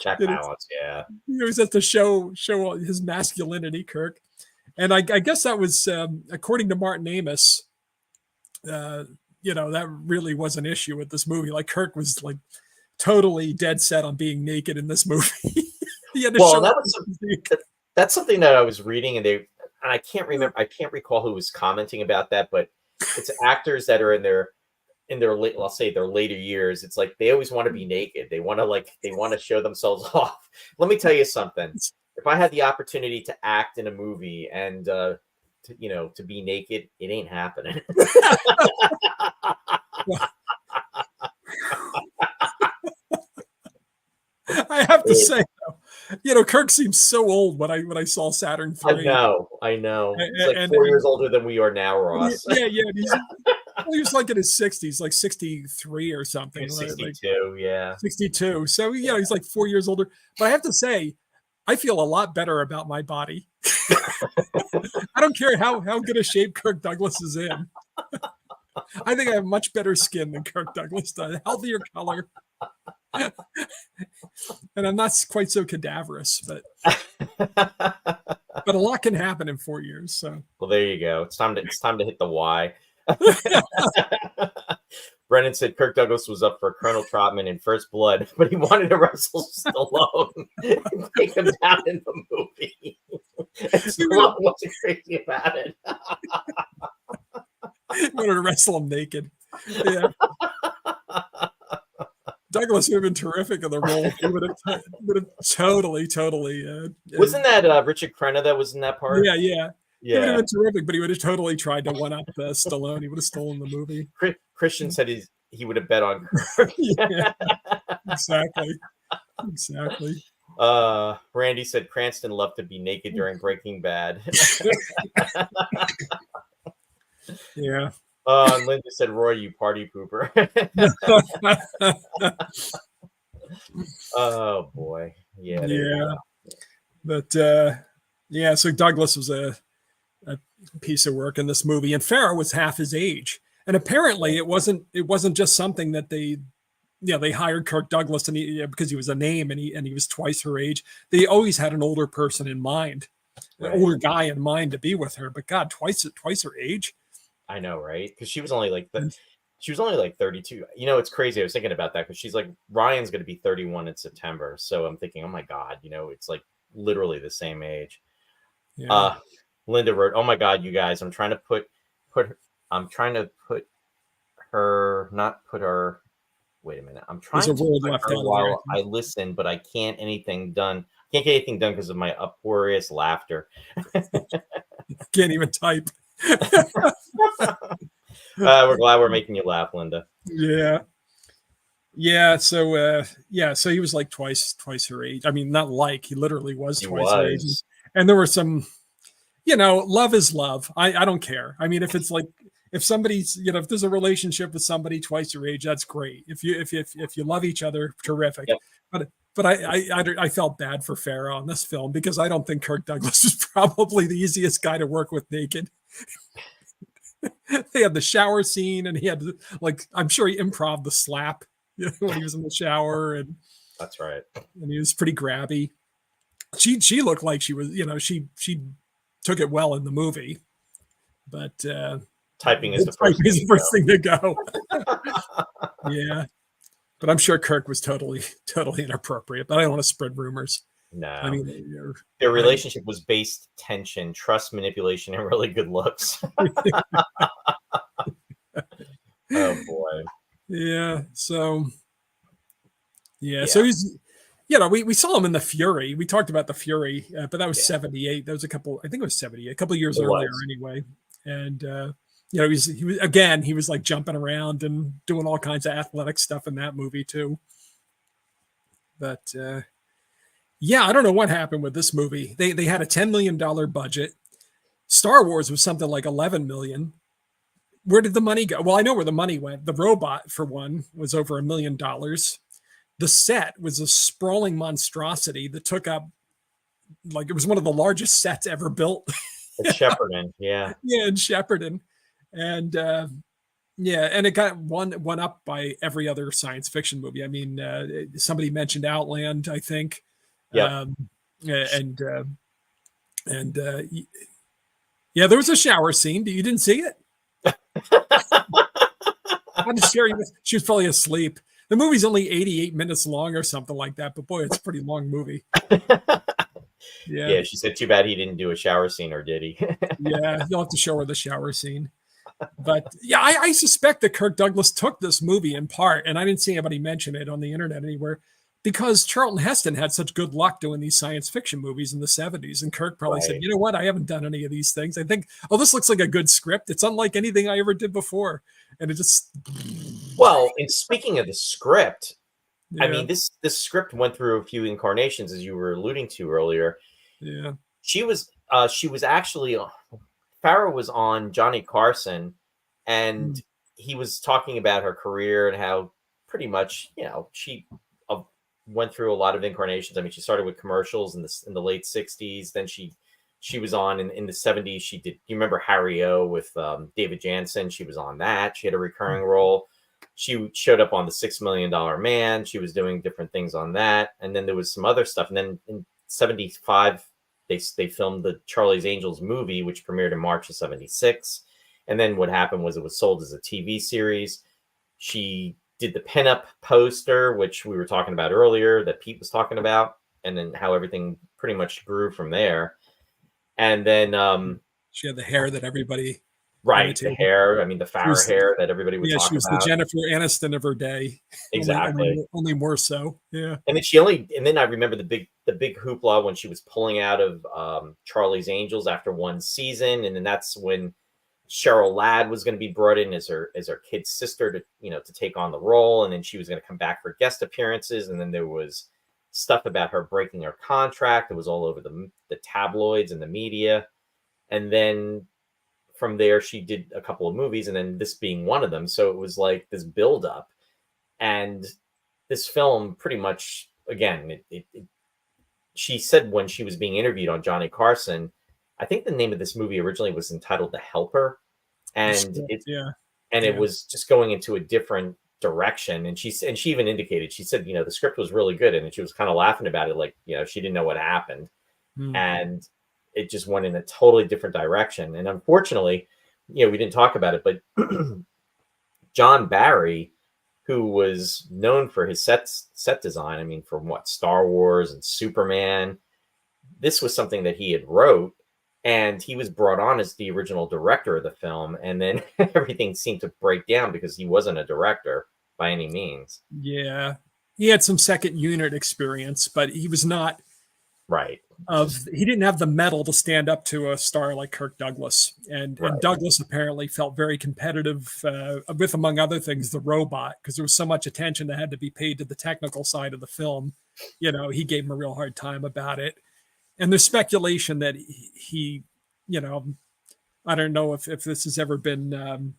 S1: Jack Palance, yeah.
S2: He always has to show his masculinity, Kirk. And I guess that was, according to Martin Amis, that really was an issue with this movie. Like, Kirk was like totally dead set on being naked in this movie.
S1: That's something that I was reading, and I can't recall who was commenting about that, but it's actors that are in their late, I'll say their later years. It's like they always want to be naked. They want to show themselves off. Let me tell you something. If I had the opportunity to act in a movie and to be naked, it ain't happening.
S2: I have to say, Kirk seems so old when I saw Saturn 3.
S1: I know. He's like 4 years older than we are now, Ross.
S2: Yeah. He was like in his 60s, like 63 or something.
S1: 62, yeah.
S2: 62. So, he's like 4 years older. But I have to say, I feel a lot better about my body. I don't care how good a shape Kirk Douglas is in. I think I have much better skin than Kirk Douglas does, healthier color. And I'm not quite so cadaverous, but a lot can happen in 4 years. So
S1: well, there you go. It's time to hit the Y. Brennan said Kirk Douglas was up for Colonel Trotman in First Blood, but he wanted to wrestle Stallone and take him down in the movie. And Stallone wasn't crazy about it.
S2: He wanted to wrestle him naked. Yeah. Douglas would have been terrific in the role. He would have totally.
S1: Wasn't that Richard Crenna that was in that part?
S2: Yeah. He would have been terrific, but he would have totally tried to one-up Stallone. He would have stolen the movie.
S1: Christian said he would have bet on Kirk.
S2: Yeah, exactly.
S1: Randy said Cranston loved to be naked during Breaking Bad.
S2: Yeah.
S1: Linda said, Roy, you party pooper. Oh, boy. Yeah.
S2: But, so Douglas was a piece of work in this movie, and Farrah was half his age. And apparently it wasn't just something that they hired Kirk Douglas and because he was a name and he was twice her age. They always had an older person in mind, an older guy in mind to be with her. But God, twice her age.
S1: I know, right? Because she was only like 32. You know, it's crazy. I was thinking about that because she's like, Ryan's going to be 31 in September. So I'm thinking, oh my God, it's like literally the same age. Yeah. Linda wrote, oh my God, you guys, I'm trying to put her, wait a minute. I'm trying to put her while I listen, but I can't get anything done because of my uproarious laughter.
S2: Can't even type.
S1: We're glad we're making you laugh, Linda.
S2: Yeah. So he was like twice her age. I mean, not like, he literally was twice her age. And there were some, love is love. I don't care. I mean, if it's like, if somebody's, if there's a relationship with somebody twice your age, that's great. If you love each other, terrific. Yep. But I felt bad for Farrah on this film because I don't think Kirk Douglas is probably the easiest guy to work with naked. They had the shower scene, and he had I'm sure he improv the slap when he was in the shower, and
S1: that's right.
S2: And he was pretty grabby. She looked like she was, she took it well in the movie, but
S1: typing is the first
S2: thing to go. Yeah. But I'm sure Kirk was totally inappropriate, but I don't want to spread rumors.
S1: No. I mean, their relationship was based tension, trust, manipulation, and really good looks. Oh boy.
S2: Yeah. So so he's, we saw him in The Fury. We talked about The Fury, but that was 78. That was I think it was 78, a couple of years earlier anyway. And he was like jumping around and doing all kinds of athletic stuff in that movie too. But I don't know what happened with this movie. They had a $10 million budget. Star Wars was something like 11 million. Where did the money go? Well, I know where the money went. The robot, for one, was over $1 million. The set was a sprawling monstrosity that took up, it was one of the largest sets ever built.
S1: At Shepperton, yeah.
S2: Yeah, in Shepperton. And and it got one up by every other science fiction movie. I mean, somebody mentioned Outland, I think. Yeah. There was a shower scene. You didn't see it? I'm sure she was probably asleep. The movie's only 88 minutes long or something like that, but boy, it's a pretty long movie.
S1: Yeah, she said, too bad he didn't do a shower scene, or did he?
S2: Yeah, you'll have to show her the shower scene. But I suspect that Kirk Douglas took this movie in part, and I didn't see anybody mention it on the internet anywhere, because Charlton Heston had such good luck doing these science fiction movies in the 70s. And Kirk probably said, you know what? I haven't done any of these things. I think, this looks like a good script. It's unlike anything I ever did before. And it just...
S1: Well, and speaking of the script, I mean, this script went through a few incarnations, as you were alluding to earlier.
S2: Yeah.
S1: She was actually... Farrah was on Johnny Carson, and he was talking about her career and how pretty much, she went through a lot of incarnations. I mean, she started with commercials in the late 60s. Then she was on in the 70s. She did, you remember Harry O with David Jansen? She was on that. She had a recurring role. She showed up on the $6 Million Man. She was doing different things on that. And then there was some other stuff. And then in 75, they filmed the Charlie's Angels movie, which premiered in March of 76. And then what happened was it was sold as a TV series. She did the pinup poster, which we were talking about earlier, that Pete was talking about, and then how everything pretty much grew from there. And then
S2: she had the hair that everybody
S1: the hair. I mean, the Farrah hair that everybody would talk about.
S2: Yeah, she was the Jennifer Aniston of her day.
S1: Exactly.
S2: Only more so. Yeah.
S1: And then I remember the big hoopla when she was pulling out of Charlie's Angels after one season, and then that's when Cheryl Ladd was going to be brought in as her kid's sister to take on the role, and then she was going to come back for guest appearances, and then there was stuff about her breaking her contract. It was all over the tabloids and the media, and then from there she did a couple of movies, and then this being one of them. So it was like this buildup, and this film pretty much, again, she said when she was being interviewed on Johnny Carson, I think the name of this movie originally was entitled The Helper, and it was just going into a different direction. And she even indicated, she said, the script was really good, and she was kind of laughing about it, like, she didn't know what happened, and it just went in a totally different direction. And unfortunately, we didn't talk about it, but John Barry, who was known for his set design, I mean, from Star Wars and Superman, this was something that he had wrote. And he was brought on as the original director of the film. And then everything seemed to break down because he wasn't a director by any means.
S2: Yeah. He had some second unit experience, but he was not he didn't have the metal to stand up to a star like Kirk Douglas. And Douglas apparently felt very competitive with, among other things, The Robot, because there was so much attention that had to be paid to the technical side of the film. He gave him a real hard time about it. And there's speculation that he I don't know if this has ever been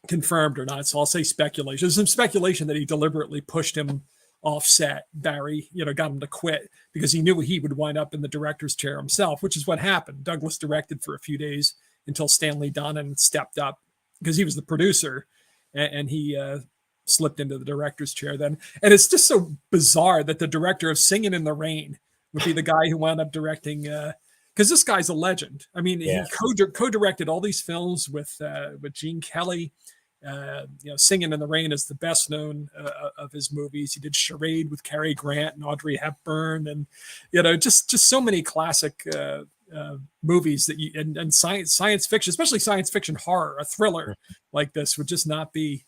S2: confirmed or not, so I'll say speculation. There's some speculation that he deliberately pushed him off set. Barry, got him to quit because he knew he would wind up in the director's chair himself, which is what happened. Douglas directed for a few days until Stanley Donen stepped up because he was the producer, and he slipped into the director's chair then. And it's just so bizarre that the director of Singing in the Rain would be the guy who wound up directing, because this guy's a legend. I mean, he co-directed all these films with Gene Kelly. Singing in the Rain is the best known of his movies. He did Charade with Cary Grant and Audrey Hepburn, and just so many classic movies that and science fiction, especially science fiction horror, a thriller like this would just not be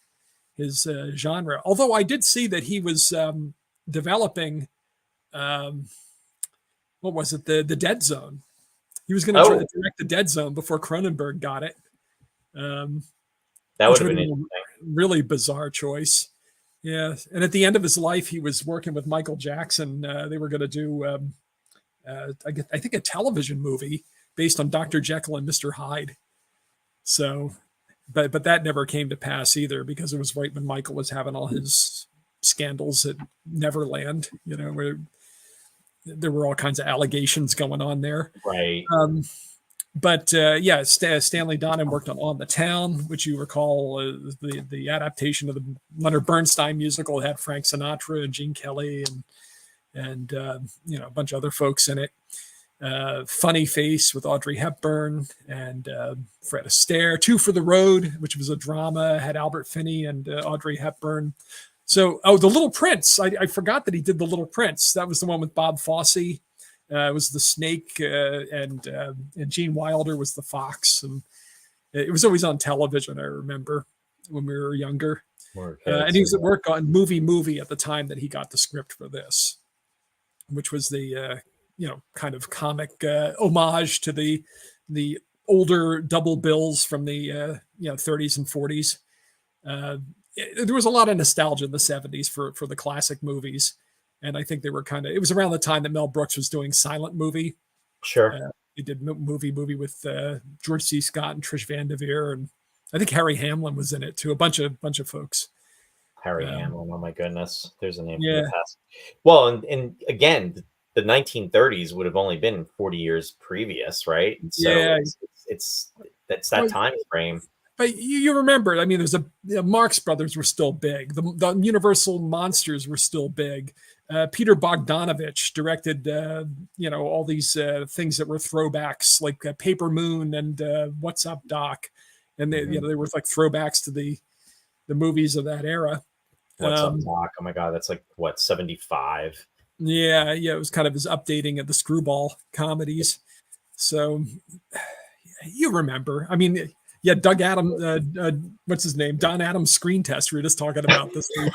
S2: his genre. Although I did see that he was developing. What was it? The Dead Zone. He was going to try to direct the Dead Zone before Cronenberg got it.
S1: That would have been interesting.
S2: Really bizarre choice. Yeah. And at the end of his life, he was working with Michael Jackson. They were going to do, I think, a television movie based on Dr. Jekyll and Mr. Hyde. So, but that never came to pass either, because it was right when Michael was having all his scandals at Neverland, where there were all kinds of allegations going on there.
S1: Right.
S2: Stanley Donen worked on the Town, which you recall the adaptation of the Leonard Bernstein musical. It had Frank Sinatra and Gene Kelly and a bunch of other folks in it. Funny Face with Audrey Hepburn and Fred Astaire. Two for the Road, which was a drama, had Albert Finney and Audrey Hepburn. So, The Little Prince. I forgot that he did The Little Prince. That was the one with Bob Fosse. It was the snake, and Gene Wilder was the fox. And it was always on television, I remember, when we were younger. And he was at work on Movie at the time that he got the script for this, which was the kind of comic homage to the older double bills from the 30s and 40s. There was a lot of nostalgia in the 70s for the classic movies. And I think they were it was around the time that Mel Brooks was doing silent movie.
S1: Sure.
S2: He did movie with George C. Scott and Trish Van Devere. And I think Harry Hamlin was in it too. A bunch of folks.
S1: Harry Hamlin. Oh my goodness, there's a name from
S2: Yeah.
S1: the past. Well, and again, the 1930s would have only been 40 years previous, right? And so
S2: Yeah.
S1: it's that time frame.
S2: But you remember, I mean, Marx Brothers were still big. The Universal Monsters were still big. Peter Bogdanovich directed, all these things that were throwbacks, like Paper Moon and What's Up, Doc, and they were like throwbacks to the movies of that era.
S1: What's Up, Doc? Oh my God, that's like what, 75?
S2: Yeah, it was kind of his updating of the screwball comedies. So you remember, I mean. Yeah, Doug Adams, what's his name? Don Adams Screen Test. We were just talking about this week.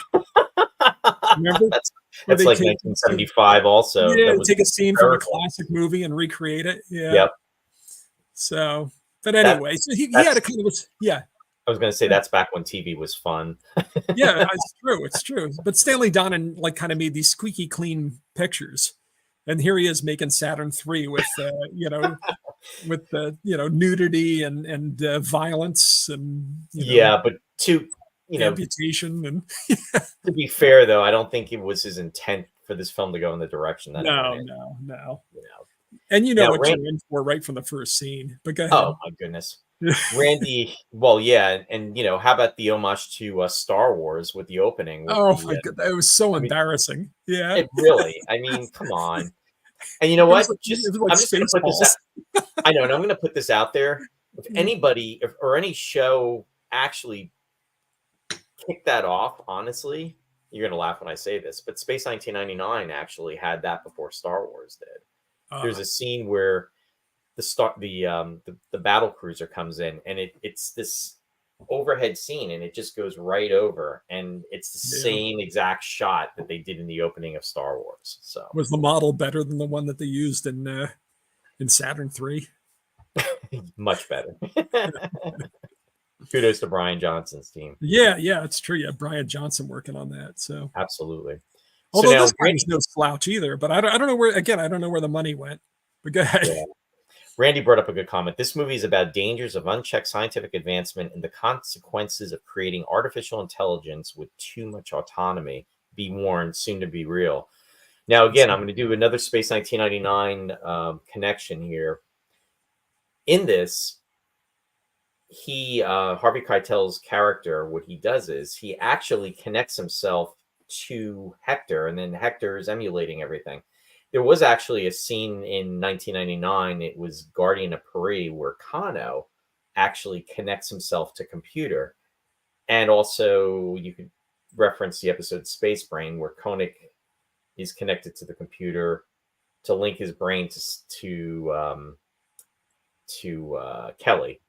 S2: Remember?
S1: That's like 1975 also.
S2: Yeah, take a scene from a classic movie and recreate it. Yeah.
S1: Yep.
S2: So, but anyway, so he had a kind of, yeah.
S1: I was going to say that's back when TV was fun.
S2: Yeah, it's true. But Stanley Donen kind of made these squeaky clean pictures. And here he is making Saturn 3 with, with nudity and violence and
S1: but
S2: amputation and
S1: to be fair though, I don't think it was his intent for this film to go in the direction that
S2: no. And what
S1: Randy,
S2: you're in for right from the first scene. But go ahead.
S1: Oh my goodness. Randy, well, yeah, and how about the homage to Star Wars with the opening?
S2: Oh my god, that was so embarrassing. Yeah,
S1: it really. I mean, come on. And you know what? I'm just going to put this out. I know, and I'm going to put this out there. If anybody or any show actually kicked that off, honestly, you're going to laugh when I say this, but Space 1999 actually had that before Star Wars did. There's a scene where the battle cruiser comes in, and it's this overhead scene, and it just goes right over, and it's the same exact shot that they did in the opening of Star Wars. So
S2: was the model better than the one that they used in Saturn 3?
S1: Much better. Kudos to Brian Johnson's team.
S2: Yeah, it's true. Yeah, Brian Johnson working on that. So
S1: absolutely.
S2: Although this guy's no slouch either, but I don't know where. Again, I don't know where the money went. But go ahead.
S1: Yeah. Randy brought up a good comment. This movie is about dangers of unchecked scientific advancement and the consequences of creating artificial intelligence with too much autonomy. Be warned, soon to be real. Now, again, I'm going to do another Space 1999 connection here. In this, Harvey Keitel's character, what he does is he actually connects himself to Hector, and then Hector is emulating everything. There was actually a scene in 1999. It was Guardian of Paris, where Kano actually connects himself to computer. And also you could reference the episode Space Brain, where Koenig is connected to the computer to link his brain to Kelly.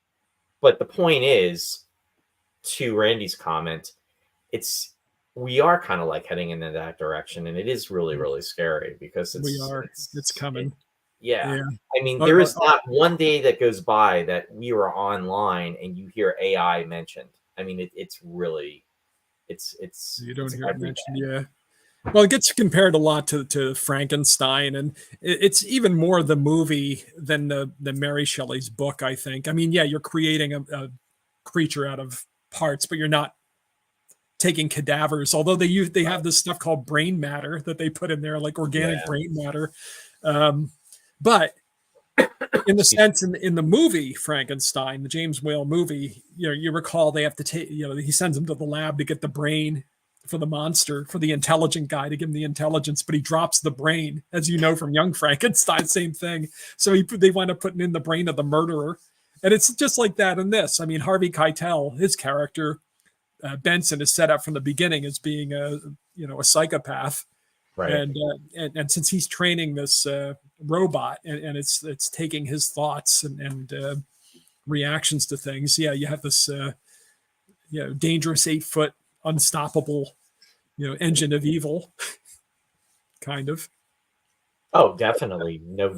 S1: But the point is, to Randy's comment, we are kind of like heading in that direction, and it is really, really scary because
S2: it's coming.
S1: Yeah. I mean, there is not one day that goes by that we are online and you hear AI mentioned. I mean, it's really,
S2: you don't hear it mentioned. Yeah. Well, it gets compared a lot to Frankenstein, and it's even more the movie than the Mary Shelley's book, I think. I mean, yeah, you're creating a creature out of parts, but you're not taking cadavers, although they have this stuff called brain matter that they put in there, like organic brain matter. But in the sense in the movie Frankenstein, the James Whale movie, you recall they have to take, he sends him to the lab to get the brain for the monster, for the intelligent guy, to give him the intelligence, but he drops the brain, as you know from Young Frankenstein, same thing. So they wind up putting in the brain of the murderer, and it's just like that in this. I mean, Harvey Keitel, his character Benson, is set up from the beginning as being a psychopath,
S1: right?
S2: And since he's training this robot, and it's taking his thoughts and reactions to things, you have this dangerous 8-foot unstoppable engine of evil, kind of.
S1: Oh, definitely. No.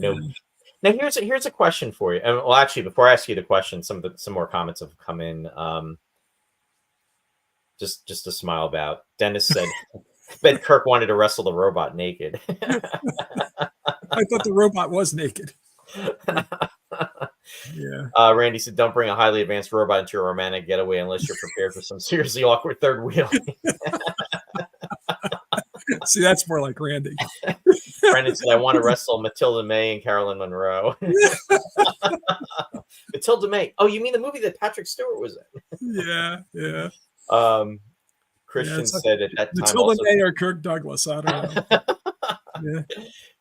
S1: Now here's a question for you. And well, actually, before I ask you the question, some more comments have come in. Just to smile about. Dennis said, "Bet Kirk wanted to wrestle the robot naked."
S2: I thought the robot was naked. Yeah.
S1: Randy said, "Don't bring a highly advanced robot into your romantic getaway unless you're prepared for some seriously awkward third wheel."
S2: See, that's more like Randy.
S1: Brendan said, "I want to wrestle Matilda May and Carolyn Monroe." Matilda May. Oh, you mean the movie that Patrick Stewart was in?
S2: Yeah, yeah.
S1: Christian
S2: Yeah,
S1: said at that time
S2: Matilda
S1: also,
S2: May or Kirk Douglas. I don't know. Yeah.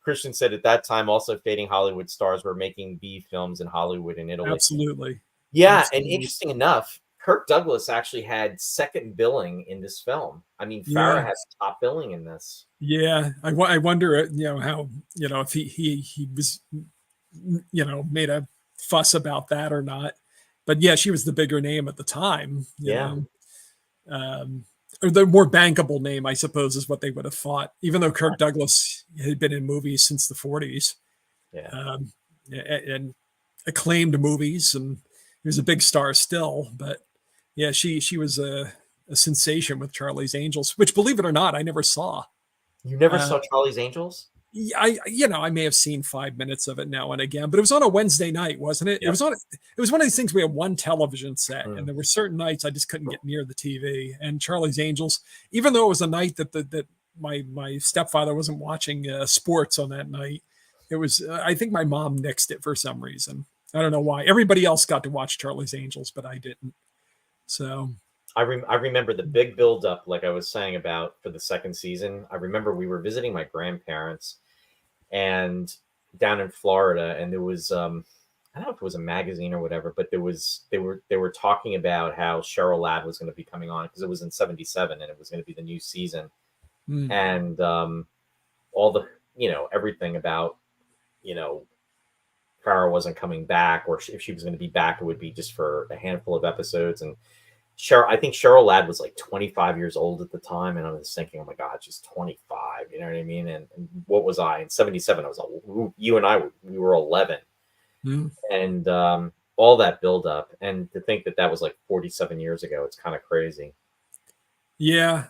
S1: Christian said at that time also fading Hollywood stars were making B films in Hollywood and Italy.
S2: Absolutely.
S1: Yeah,
S2: Absolutely.
S1: and interesting enough, Kirk Douglas actually had second billing in this film. I mean, Farrah had top billing in this.
S2: Yeah, I wonder, how, if he was, made a fuss about that or not. But yeah, she was the bigger name at the time. You know? Or the more bankable name, I suppose, is what they would have thought. Even though Kirk Douglas had been in movies since the 40s, and acclaimed movies, and he was a big star still. But yeah, she was a sensation with Charlie's Angels, which, believe it or not, I never saw.
S1: You never saw Charlie's Angels?
S2: I may have seen 5 minutes of it now and again, but it was on a Wednesday night, wasn't it?
S1: Yep.
S2: It was one of these things. We had one television set, and there were certain nights I just couldn't get near the TV. And Charlie's Angels, even though it was a night that my stepfather wasn't watching sports on that night, it was. I think my mom nixed it for some reason. I don't know why. Everybody else got to watch Charlie's Angels, but I didn't. So.
S1: I remember the big buildup, like I was saying about for the second season. I remember we were visiting my grandparents and down in Florida, and there was I don't know if it was a magazine or whatever, but they were talking about how Cheryl Ladd was going to be coming on because it was in '77 and it was going to be the new season, and all the everything about Farrah wasn't coming back, or if she was going to be back, it would be just for a handful of episodes. And I think Cheryl Ladd was like 25 years old at the time, and I was thinking, oh my God, she's 25. You know what I mean? And what was I in '77? I was like, you and I, we were 11, and all that build up, and to think that was like 47 years ago, it's kind of crazy.
S2: Yeah.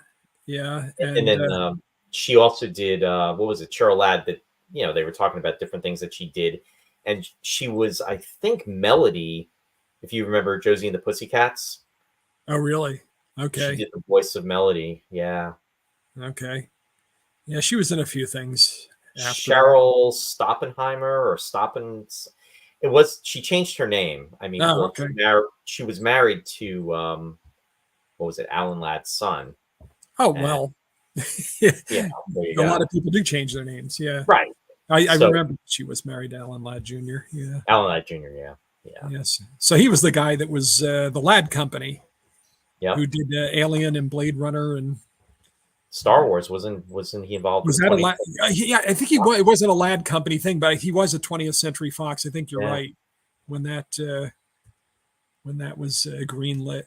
S1: And then she also did what was it? Cheryl Ladd, that they were talking about different things that she did, and she was, I think, Melody, if you remember Josie and the Pussycats.
S2: Oh, really? Okay.
S1: She did the voice of Melody. Yeah.
S2: Okay. Yeah, she was in a few things.
S1: Cheryl Stoppenheimer or it was. She changed her name. I mean,
S2: okay.
S1: She was married to what was it? Alan Ladd's son.
S2: Oh, well.
S1: Yeah. There you
S2: a
S1: go.
S2: lot of people do change their names. Yeah.
S1: Right.
S2: I remember she was married to Alan Ladd Jr. Yeah.
S1: Alan Ladd Jr. Yeah. Yeah.
S2: Yes. So he was the guy that was the Ladd Company.
S1: Yeah.
S2: Who did Alien and Blade Runner and
S1: Star Wars? Wasn't he involved?
S2: Was that a Ladd? Yeah, I think it wasn't a Ladd Company thing, but he was a 20th Century Fox. I think you're right when that was greenlit.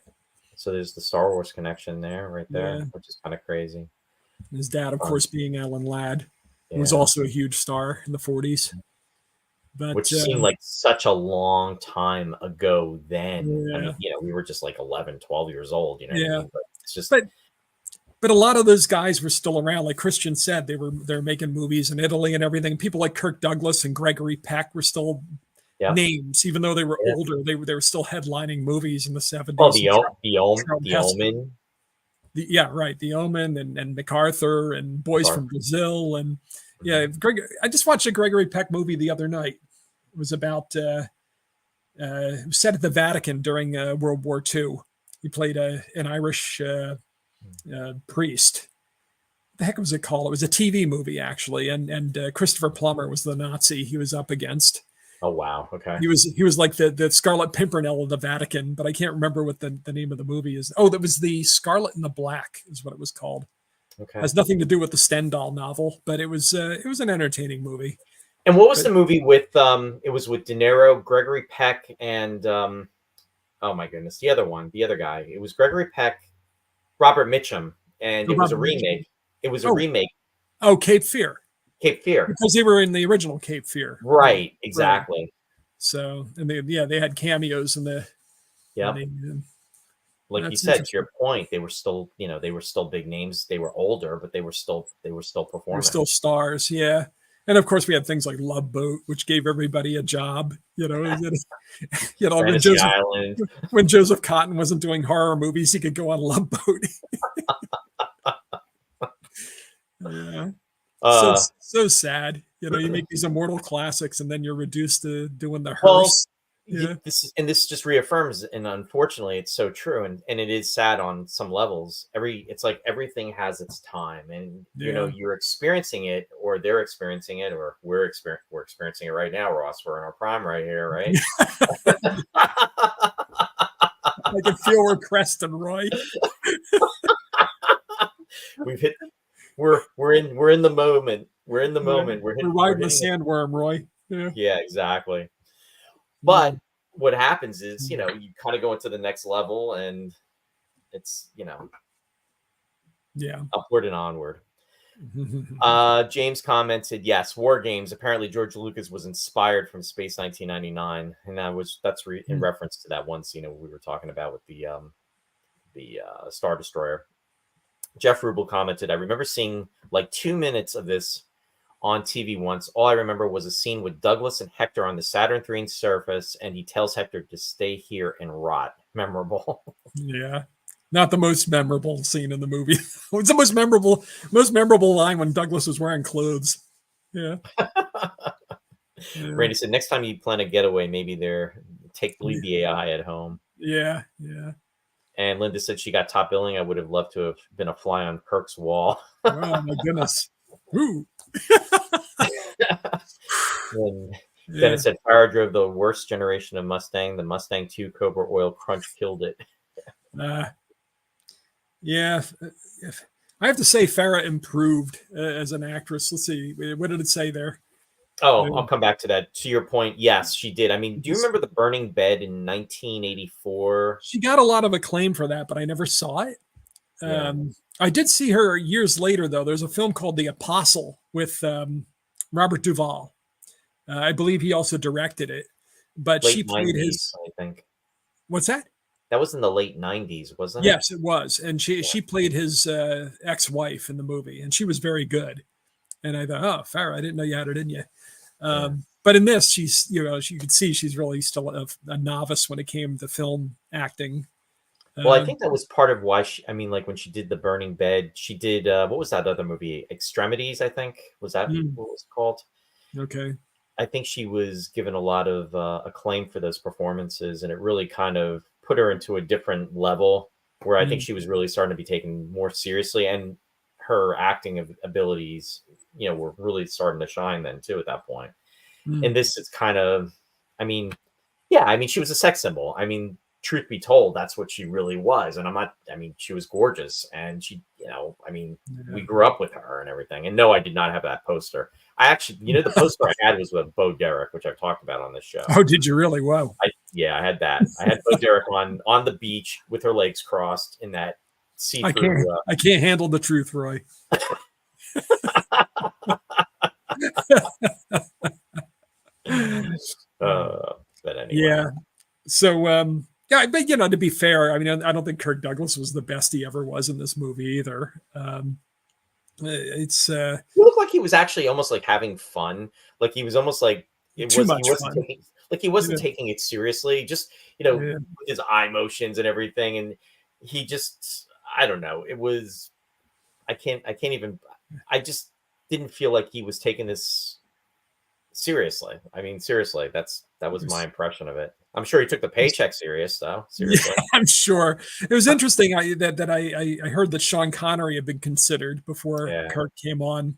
S1: So there's the Star Wars connection there, right there, which is kind of crazy.
S2: His dad, of course, being Alan Ladd, who was also a huge star in the 40s. But,
S1: which seemed like such a long time ago then.
S2: Yeah.
S1: I mean, we were just like 11, 12 years old, What I mean? But it's just...
S2: But a lot of those guys were still around. Like Christian said, they're making movies in Italy and everything. People like Kirk Douglas and Gregory Peck were still names, even though they were older. They were still headlining movies in the 70s.
S1: Oh, the Omen.
S2: The Omen and MacArthur and Boys from Brazil. And I just watched a Gregory Peck movie the other night. It was about it was set at the Vatican during World War II. He played an Irish priest. What the heck was it called? It was a TV movie, actually, and Christopher Plummer was the Nazi he was up against.
S1: Oh wow! Okay.
S2: He was like the Scarlet Pimpernel of the Vatican, but I can't remember what the name of the movie is. Oh, that was the Scarlet and the Black is what it was called.
S1: Okay.
S2: It has nothing to do with the Stendhal novel, but it was an entertaining movie.
S1: And what was the movie with? It was with De Niro, Gregory Peck, and oh my goodness, the other guy. It was Gregory Peck, Robert Mitchum, and it was a remake. It was a remake.
S2: Oh, Cape Fear.
S1: Cape Fear.
S2: Because they were in the original Cape Fear.
S1: Right. Exactly.
S2: Right. So, and they had cameos in the.
S1: Yeah. Like you said, to your point, they were still big names. They were older, but they were still performing.
S2: They were still stars. Yeah. And of course, we had things like Love Boat, which gave everybody a job. When
S1: Fantasy Island.
S2: when Joseph Cotton wasn't doing horror movies, he could go on Love Boat. Yeah, so sad. You make these immortal classics, and then you're reduced to doing the hearse. Yeah.
S1: This just reaffirms, and unfortunately it's so true, and it is sad on some levels. It's like everything has its time, and you're experiencing it, or they're experiencing it, or we're experiencing it right now, Ross. We're in our prime right here, right?
S2: I can feel we're cresting, Roy.
S1: We're in the moment. We're in the moment.
S2: We're riding the sandworm, Roy.
S1: Yeah, exactly. But what happens is, you kind of go into the next level, and it's, upward and onward. James commented, yes, War Games. Apparently George Lucas was inspired from Space 1999. And that's in reference to that one scene we were talking about with the Star Destroyer. Jeff Rubel commented, I remember seeing like 2 minutes of this on TV once. All I remember was a scene with Douglas and Hector on the Saturn III surface, and he tells Hector to stay here and rot. Memorable.
S2: Yeah. Not the most memorable scene in the movie. It's the most memorable line when Douglas was wearing clothes. Yeah.
S1: Randy said, next time you plan a getaway, maybe leave the AI at home.
S2: Yeah. Yeah.
S1: And Linda said she got top billing. I would have loved to have been a fly on Kirk's wall.
S2: Oh my goodness. Ooh.
S1: And then it said Farrah drove the worst generation of Mustang. The Mustang 2 Cobra Oil Crunch killed it.
S2: Yeah. I have to say Farrah improved as an actress. Let's see. What did it say there?
S1: Oh, I'll come back to that. To your point, yes, she did. I mean, do you remember The Burning Bed in 1984?
S2: She got a lot of acclaim for that, but I never saw it. Yeah. I did see her years later, though. There's a film called The Apostle with Robert Duvall. I believe he also directed it. But
S1: late
S2: she played
S1: 90s, I think.
S2: What's that?
S1: That was in the late 90s, wasn't it?
S2: Yes, it was. And she played his ex-wife in the movie, and she was very good. And I thought, oh, Farrah, I didn't know you had it in you. But in this, she's, you could see she's really still a novice when it came to film acting.
S1: Well, I think that was part of why when she did The Burning Bed, she did, what was that other movie? Extremities, I think. Was that what it was called?
S2: Okay.
S1: I think she was given a lot of acclaim for those performances, and it really kind of put her into a different level where I think she was really starting to be taken more seriously, and her acting abilities, were really starting to shine then too at that point. And this is kind of, she was a sex symbol. Truth be told, that's what she really was. And she was gorgeous, and she, we grew up with her and everything. And no, I did not have that poster. I actually, the poster I had was with Bo Derek, which I've talked about on this show.
S2: Oh, did you really? Wow.
S1: I had that. I had Bo Derek on the beach with her legs crossed in that see-through.
S2: I can't handle the truth, Roy.
S1: But anyway.
S2: Yeah. So, but to be fair, I don't think Kirk Douglas was the best he ever was in this movie either. It's
S1: he looked like he was actually almost like having fun. Like he was almost like he wasn't taking it seriously. Just with his eye motions and everything, and he just, I don't know. It was, I just didn't feel like he was taking this seriously. Seriously, that was my impression of it. I'm sure he took the paycheck serious, though. Seriously.
S2: Yeah, I'm sure. It was interesting that I heard that Sean Connery had been considered before Kirk came on.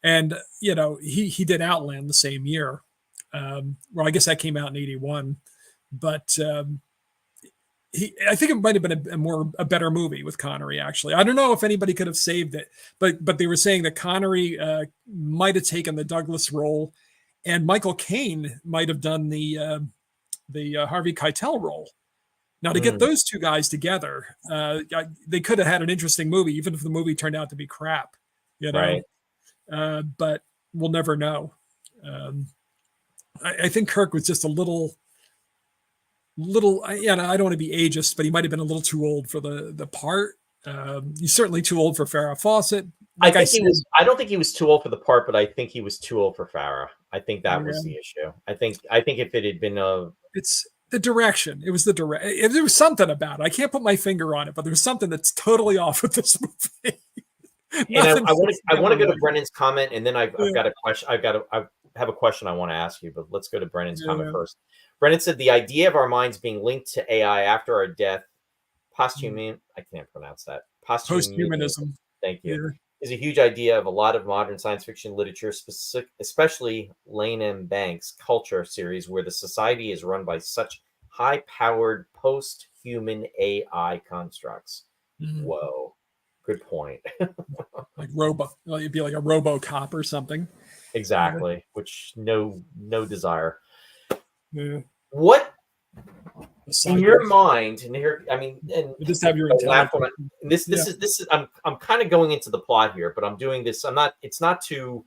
S2: And, he did Outland the same year. Well, I guess that came out in 81. But I think it might have been a better movie with Connery, actually. I don't know if anybody could have saved it. But they were saying that Connery might have taken the Douglas role, and Michael Caine might have done the Harvey Keitel role. Now, to get those two guys together, they could have had an interesting movie, even if the movie turned out to be crap,
S1: Right.
S2: But we'll never know. I think Kirk was just a little. I don't want to be ageist, but he might have been a little too old for the part. He's certainly too old for Farrah Fawcett. like I
S1: think
S2: said,
S1: he was. I don't think he was too old for the part, but I think he was too old for Farrah. I think that was
S2: Yeah.
S1: the issue. I think if it had been a,
S2: it's the direction. It was the direct. There was something about it. I can't put my finger on it, but there was something that's totally off with this movie.
S1: and I
S2: Nothing
S1: want
S2: fits
S1: to go to
S2: together
S1: Brennan's comment, and then I've
S2: right.
S1: got a question. I have a question I want to ask you, but let's go to Brennan's comment
S2: Yeah.
S1: first. Brennan said the idea of our minds being linked to AI after our death, posthuman. I can't pronounce that.
S2: Posthumanism.
S1: Thank you.
S2: Yeah.
S1: Is a huge idea of a lot of modern science fiction literature, especially Lane M. Banks' Culture series, where the society is run by such high-powered post-human AI constructs.
S2: Mhm.
S1: Whoa, good point.
S2: Like it'd be like a RoboCop or something.
S1: Exactly, which no desire.
S2: Yeah.
S1: What in your
S2: Cyborg.
S1: mind? And here, I mean, and
S2: You just have your
S1: the laugh
S2: intelligence.
S1: when this is I'm kind of going into the plot here, but I'm doing this. I'm not. It's not to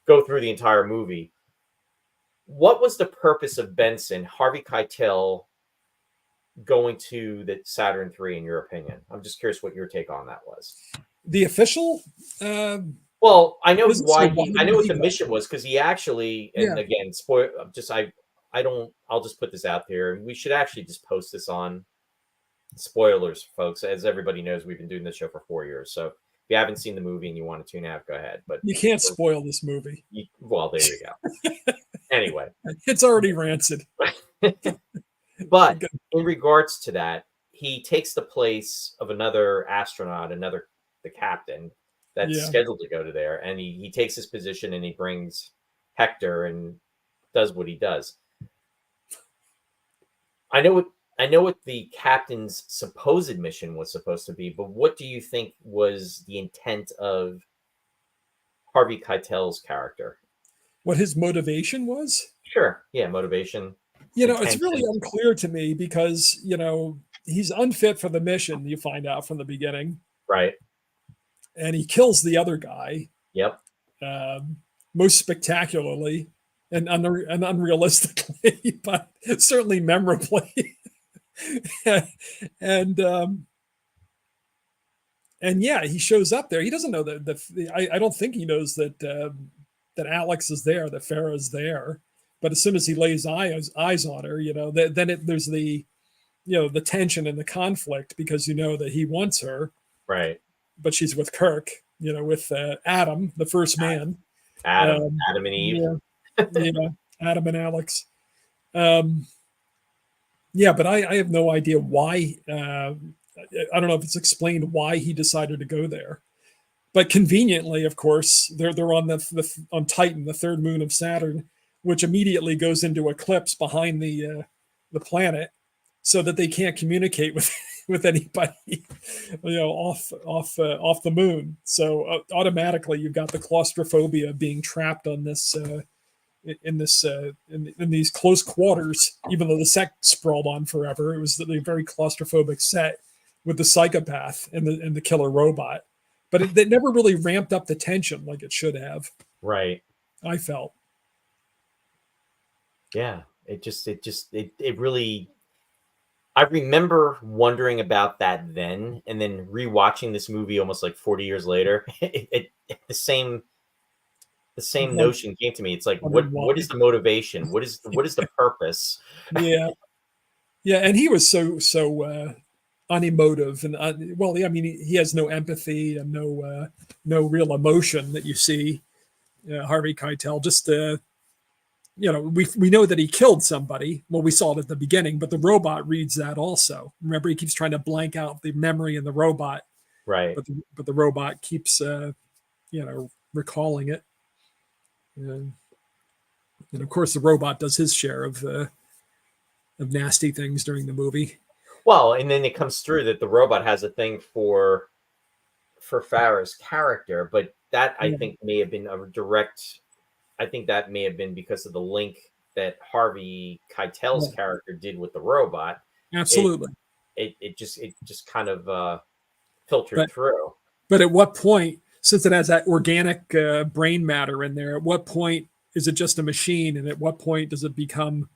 S1: go through the entire movie. What was the purpose of Benson, Harvey Keitel, going to the Saturn III, in your opinion? I'm just curious what your take on that was.
S2: The official.
S1: Well, I know
S2: Business
S1: why.
S2: or why
S1: I know what
S2: he
S1: the
S2: got-
S1: mission was, because he actually, and
S2: Yeah.
S1: again, spoil. Just I don't. I'll just put this out there. We should actually just post this on spoilers, folks. As everybody knows, we've been doing this show for 4 years. So if you haven't seen the movie and you want to tune out, go ahead. But
S2: You can't spoil this movie.
S1: well, there you go. Anyway,
S2: It's already rancid.
S1: but in regards to that, he takes the place of another astronaut, the captain that's
S2: Yeah.
S1: scheduled to go to there, and he takes his position and he brings Hector and does what he does. I know what the captain's supposed mission was supposed to be, but what do you think was the intent of Harvey Keitel's character?
S2: What his motivation was?
S1: Sure, yeah, motivation.
S2: It's really unclear to me because he's unfit for the mission. You find out from the beginning,
S1: Right.
S2: and he kills the other guy.
S1: Yep.
S2: Most spectacularly and unrealistically, but certainly memorably. and yeah, he shows up there. He doesn't know that I don't think he knows that that Alex is there, that Farrah's there. But as soon as he lays eyes on her, then there's the the tension and the conflict because that he wants her,
S1: right?
S2: But she's with Kirk, with Adam, the first man.
S1: Adam and Eve.
S2: Yeah, Adam and Alex. Yeah, but I have no idea why. I don't know if it's explained why he decided to go there. But conveniently, of course, they're on on Titan, the third moon of Saturn, which immediately goes into eclipse behind the planet, so that they can't communicate with anybody, off the moon. So automatically, you've got the claustrophobia of being trapped on this. In these close quarters, even though the set sprawled on forever, it was a very claustrophobic set with the psychopath and the killer robot. But it never really ramped up the tension like it should have.
S1: Right.
S2: I felt.
S1: Yeah. It really. I remember wondering about that then, and then rewatching this movie almost like 40 years later. The same notion came to me. It's like, what is the motivation? What is the purpose?
S2: Yeah, and he was so unemotive, and well, I mean, he has no empathy and no real emotion that you see. Harvey Keitel, just we know that he killed somebody. Well, we saw it at the beginning, but the robot reads that also. Remember, he keeps trying to blank out the memory in the robot,
S1: right?
S2: But the robot keeps recalling it. And of course, the robot does his share of nasty things during the movie.
S1: Well, and then it comes through that the robot has a thing for Farrah's character, but that I think may have been a direct. I think that may have been because of the link that Harvey Keitel's character did with the robot.
S2: Absolutely.
S1: It just kind of filtered through.
S2: But at what point? Since it has that organic brain matter in there, at what point is it just a machine, and at what point does it become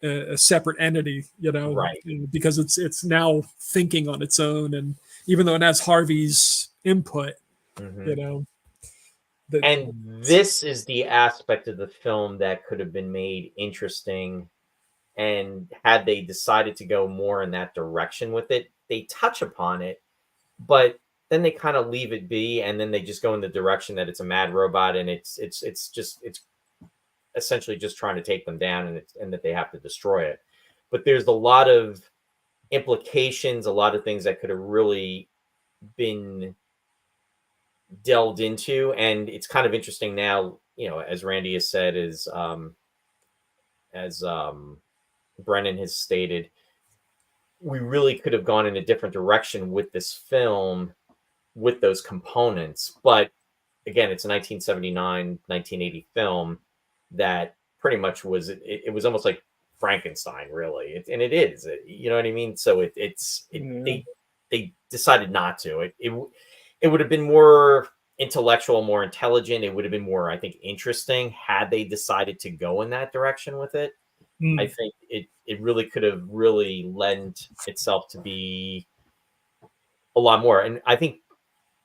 S2: a separate entity?
S1: Right?
S2: Because it's now thinking on its own, and even though it has Harvey's input,
S1: And this is the aspect of the film that could have been made interesting. And had they decided to go more in that direction with it, they touch upon it, but then they kind of leave it be, and then they just go in the direction that it's a mad robot, and it's essentially just trying to take them down, and that they have to destroy it. But there's a lot of implications, a lot of things that could have really been delved into, and it's kind of interesting now, as Randy has said, as Brennan has stated, we really could have gone in a different direction with this film with those components. But again, it's a 1979, 1980 film that pretty much was, it was almost like Frankenstein, really. And it is, you know what I mean? So they decided not to. It would have been more intellectual, more intelligent. It would have been more, I think, interesting had they decided to go in that direction with it. I think it really could have really lent itself to be a lot more. And I think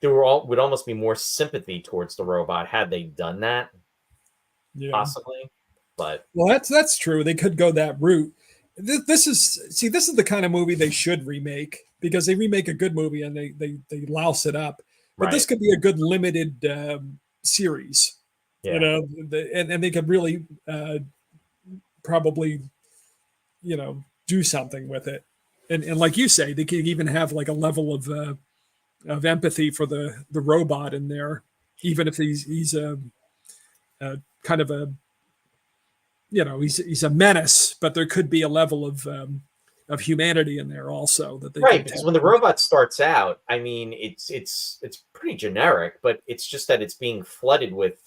S1: there would almost be more sympathy towards the robot had they done that, possibly. But
S2: that's true. They could go that route. This is the kind of movie they should remake, because they remake a good movie and they louse it up. But this could be a good limited series, and they could really probably, do something with it. And like you say, they could even have like a level of empathy for the robot in there, even if he's a kind of a, he's a menace, but there could be a level of humanity in there also that they
S1: because when the robot starts out, I mean, it's pretty generic, but it's just that it's being flooded with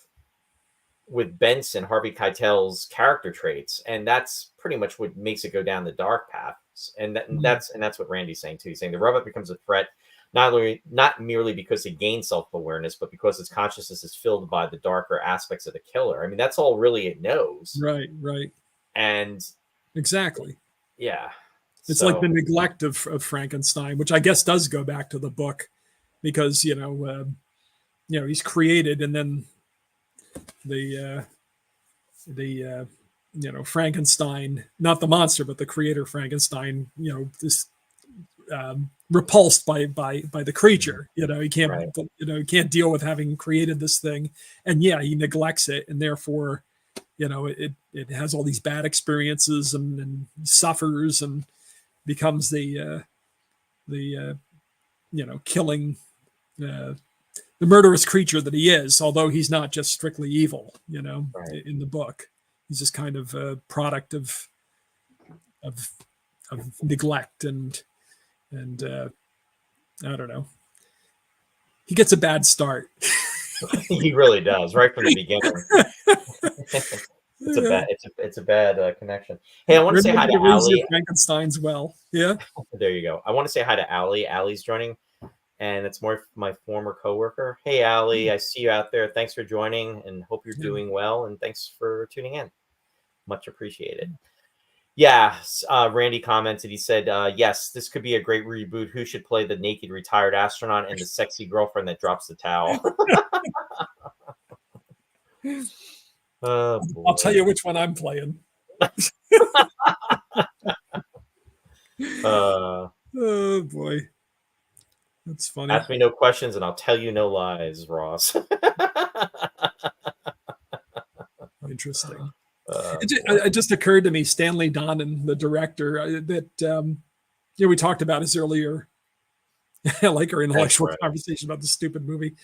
S1: Benson, Harvey Keitel's character traits, and that's pretty much what makes it go down the dark paths. And that's what Randy's saying too. He's saying the robot becomes a threat not merely because it gains self-awareness, but because its consciousness is filled by the darker aspects of the killer. I mean, that's all really it knows.
S2: Right.
S1: And
S2: exactly.
S1: Yeah.
S2: It's like the neglect of Frankenstein, which I guess does go back to the book, because he's created, and then the Frankenstein, not the monster, but the creator Frankenstein, is repulsed by the creature. He can't,
S1: right.
S2: He can't deal with having created this thing, and he neglects it, and therefore, it has all these bad experiences and suffers and becomes the killing, the murderous creature that he is, although he's not just strictly evil,
S1: right.
S2: in the book. He's just kind of a product of neglect and I don't know. He gets a bad start.
S1: He really does, right from the beginning. It's a bad connection. Hey, I want to say hi to Allie.
S2: Frankenstein's well. Yeah.
S1: There you go. I want to say hi to Allie. Allie's joining, and it's my former coworker. Hey, Allie, I see you out there. Thanks for joining, and hope you're doing well. And thanks for tuning in. Much appreciated. Yeah, Randy commented. He said, "Yes, this could be a great reboot. Who should play the naked retired astronaut and the sexy girlfriend that drops the towel?"
S2: I'll tell you which one I'm playing.
S1: Oh
S2: boy, that's funny.
S1: Ask me no questions and I'll tell you no lies, Ross.
S2: Interesting. It just occurred to me, Stanley Donen, the director, that we talked about his earlier, like our intellectual conversation about the stupid movie.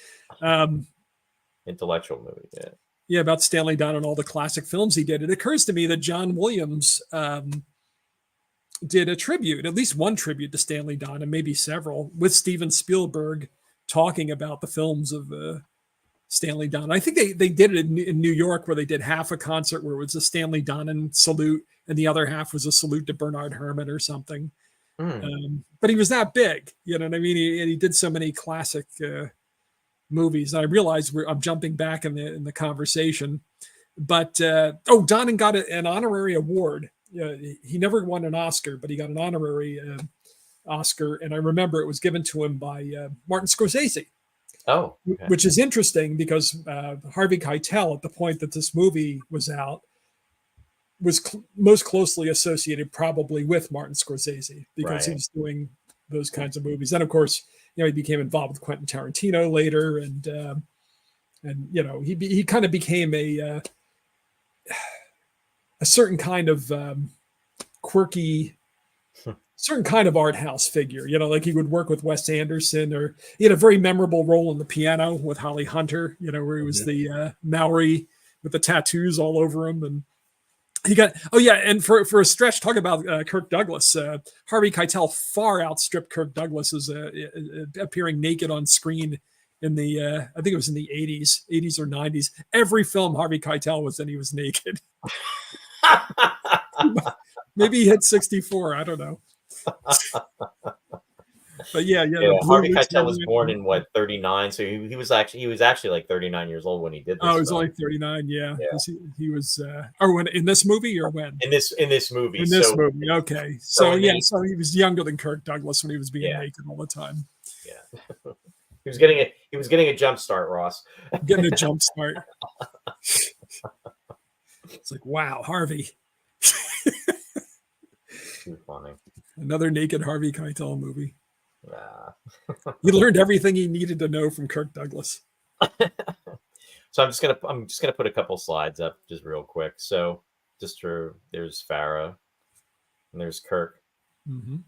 S1: Intellectual movie, yeah.
S2: Yeah, about Stanley Donen and all the classic films he did. It occurs to me that John Williams did a tribute, at least one tribute to Stanley Donen, maybe several, with Steven Spielberg talking about the films of Stanley Donen. I think they did it in New York, where they did half a concert where it was a Stanley Donen salute and the other half was a salute to Bernard Herrmann or something. But he was that big, you know what I mean? He did so many classic movies. And I realize I'm jumping back in the conversation, but Donen got an honorary award. He never won an Oscar, but he got an honorary Oscar, and I remember it was given to him by Martin Scorsese.
S1: Oh, okay.
S2: which is interesting because Harvey Keitel, at the point that this movie was out, was most closely associated probably with Martin Scorsese because he
S1: Right.
S2: was doing those kinds of movies. And of course, he became involved with Quentin Tarantino later, and he kind of became a certain kind of quirky, certain kind of art house figure. Like he would work with Wes Anderson, or he had a very memorable role in The Piano with Holly Hunter. Where he was the Maori with the tattoos all over him, and he got. Oh yeah, and for a stretch, talk about Kirk Douglas. Harvey Keitel far outstripped Kirk Douglas as appearing naked on screen in the I think it was in the 80s or 90s. Every film Harvey Keitel was in, he was naked. Maybe he hit 64. I don't know. But yeah.
S1: Harvey Keitel was born in 39, so he was actually like 39 years old when he did this.
S2: Oh, he was only 39. Yeah. He was. When in this movie or when?
S1: In this movie.
S2: In this movie. Okay. So he was younger than Kirk Douglas when he was being naked all the time.
S1: Yeah. He was getting a jump start, Ross.
S2: Getting a jump start. It's like, wow, Harvey.
S1: Too funny.
S2: Another naked Harvey Keitel movie. He learned everything he needed to know from Kirk Douglas.
S1: So I'm just gonna put a couple slides up just real quick. So there's Farrah, and there's Kirk, and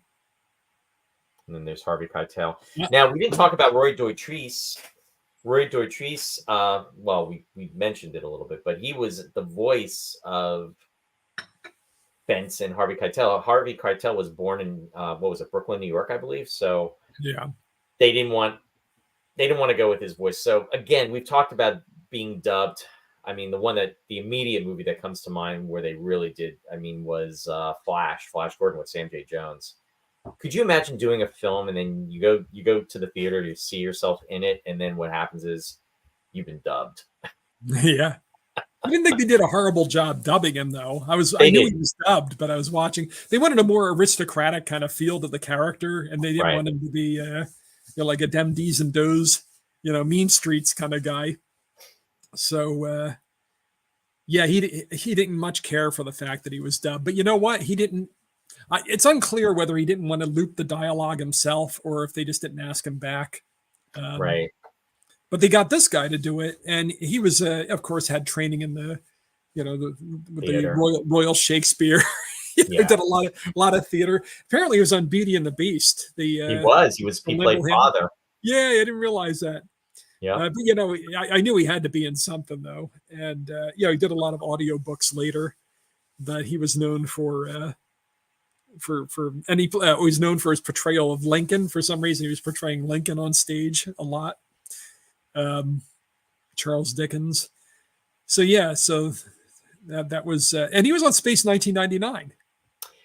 S1: then there's Harvey Keitel. Yeah. Now, we didn't talk about Roy Dotrice. Well, we mentioned it a little bit, but he was the voice of Benson, Harvey Keitel. Harvey Keitel was born in Brooklyn, New York, I believe. So
S2: yeah,
S1: they didn't want to go with his voice. So again, we've talked about being dubbed. I mean, the immediate movie that comes to mind where they really did, was Flash Gordon with Sam J. Jones. Could you imagine doing a film and then you go to the theater to see yourself in it, and then what happens is you've been dubbed?
S2: Yeah. I didn't think they did a horrible job dubbing him, though. I knew he was dubbed, but I was watching. They wanted a more aristocratic kind of feel to the character, and they didn't want him to be like a Dem D's and Does, mean streets kind of guy. So he didn't much care for the fact that he was dubbed. But you know what? He didn't. It's unclear whether he didn't want to loop the dialogue himself or if they just didn't ask him back.
S1: Right.
S2: But they got this guy to do it, and he was, of course, had training in the Royal Shakespeare. He did a lot of theater. Apparently, he was on Beauty and the Beast. He
S1: played father.
S2: Yeah, I didn't realize that.
S1: Yeah,
S2: but I knew he had to be in something though, and he did a lot of audiobooks later. But he was known for and he was known for his portrayal of Lincoln. For some reason, he was portraying Lincoln on stage a lot. Charles Dickens. So that was, and he was on Space 1999.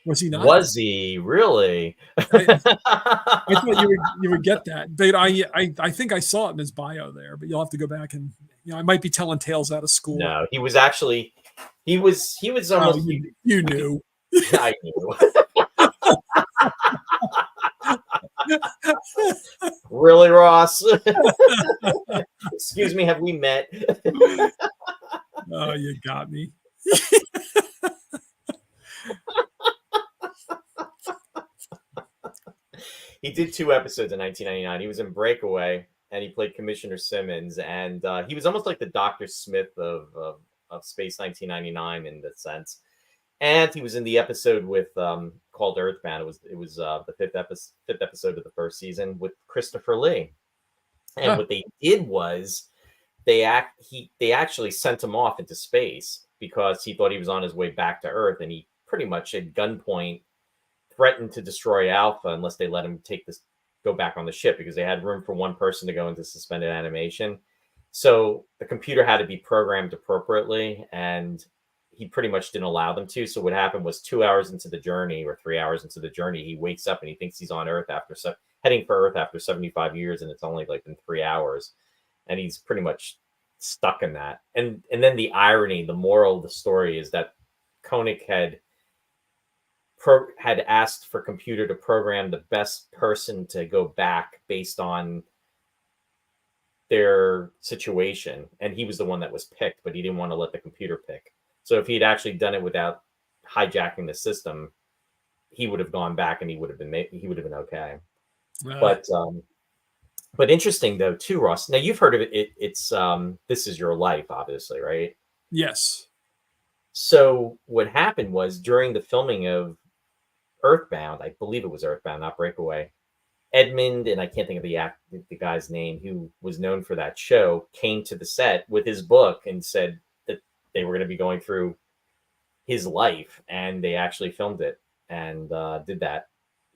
S2: Was he not?
S1: Was he really?
S2: I thought you would get that, but I think I saw it in his bio there. But you'll have to go back and I might be telling tales out of school.
S1: No, he was actually he was almost.
S2: You knew.
S1: I knew. Really, Ross? Excuse me, have we met?
S2: Oh, you got me.
S1: He did 2 episodes in 1999. He was in Breakaway, and he played Commissioner Simmons, and he was almost like the Dr. Smith of Space 1999 in that sense. And he was in the episode with called Earthbound. It was the fifth episode of the first season with Christopher Lee. And what they did was they actually sent him off into space because he thought he was on his way back to Earth, and he pretty much at gunpoint threatened to destroy Alpha unless they let him go back on the ship, because they had room for one person to go into suspended animation. So the computer had to be programmed appropriately, and he pretty much didn't allow them to. So what happened was 2 hours into the journey or 3 hours into the journey, he wakes up and he thinks he's on Earth heading for Earth after 75 years. And it's only like in 3 hours. And he's pretty much stuck in that. And then the irony, the moral of the story is that Koenig had asked for computer to program the best person to go back based on their situation, and he was the one that was picked, but he didn't want to let the computer pick. So if he'd actually done it without hijacking the system, he would have gone back and he would have been okay. But interesting though too, Ross. Now you've heard of it. It's This Is Your Life, obviously, right?
S2: Yes.
S1: So what happened was during the filming of Earthbound, I believe it was Earthbound, not Breakaway, Edmund, and I can't think of the guy's name, who was known for that show, came to the set with his book and said that they were going to be going through his life, and they actually filmed it and did that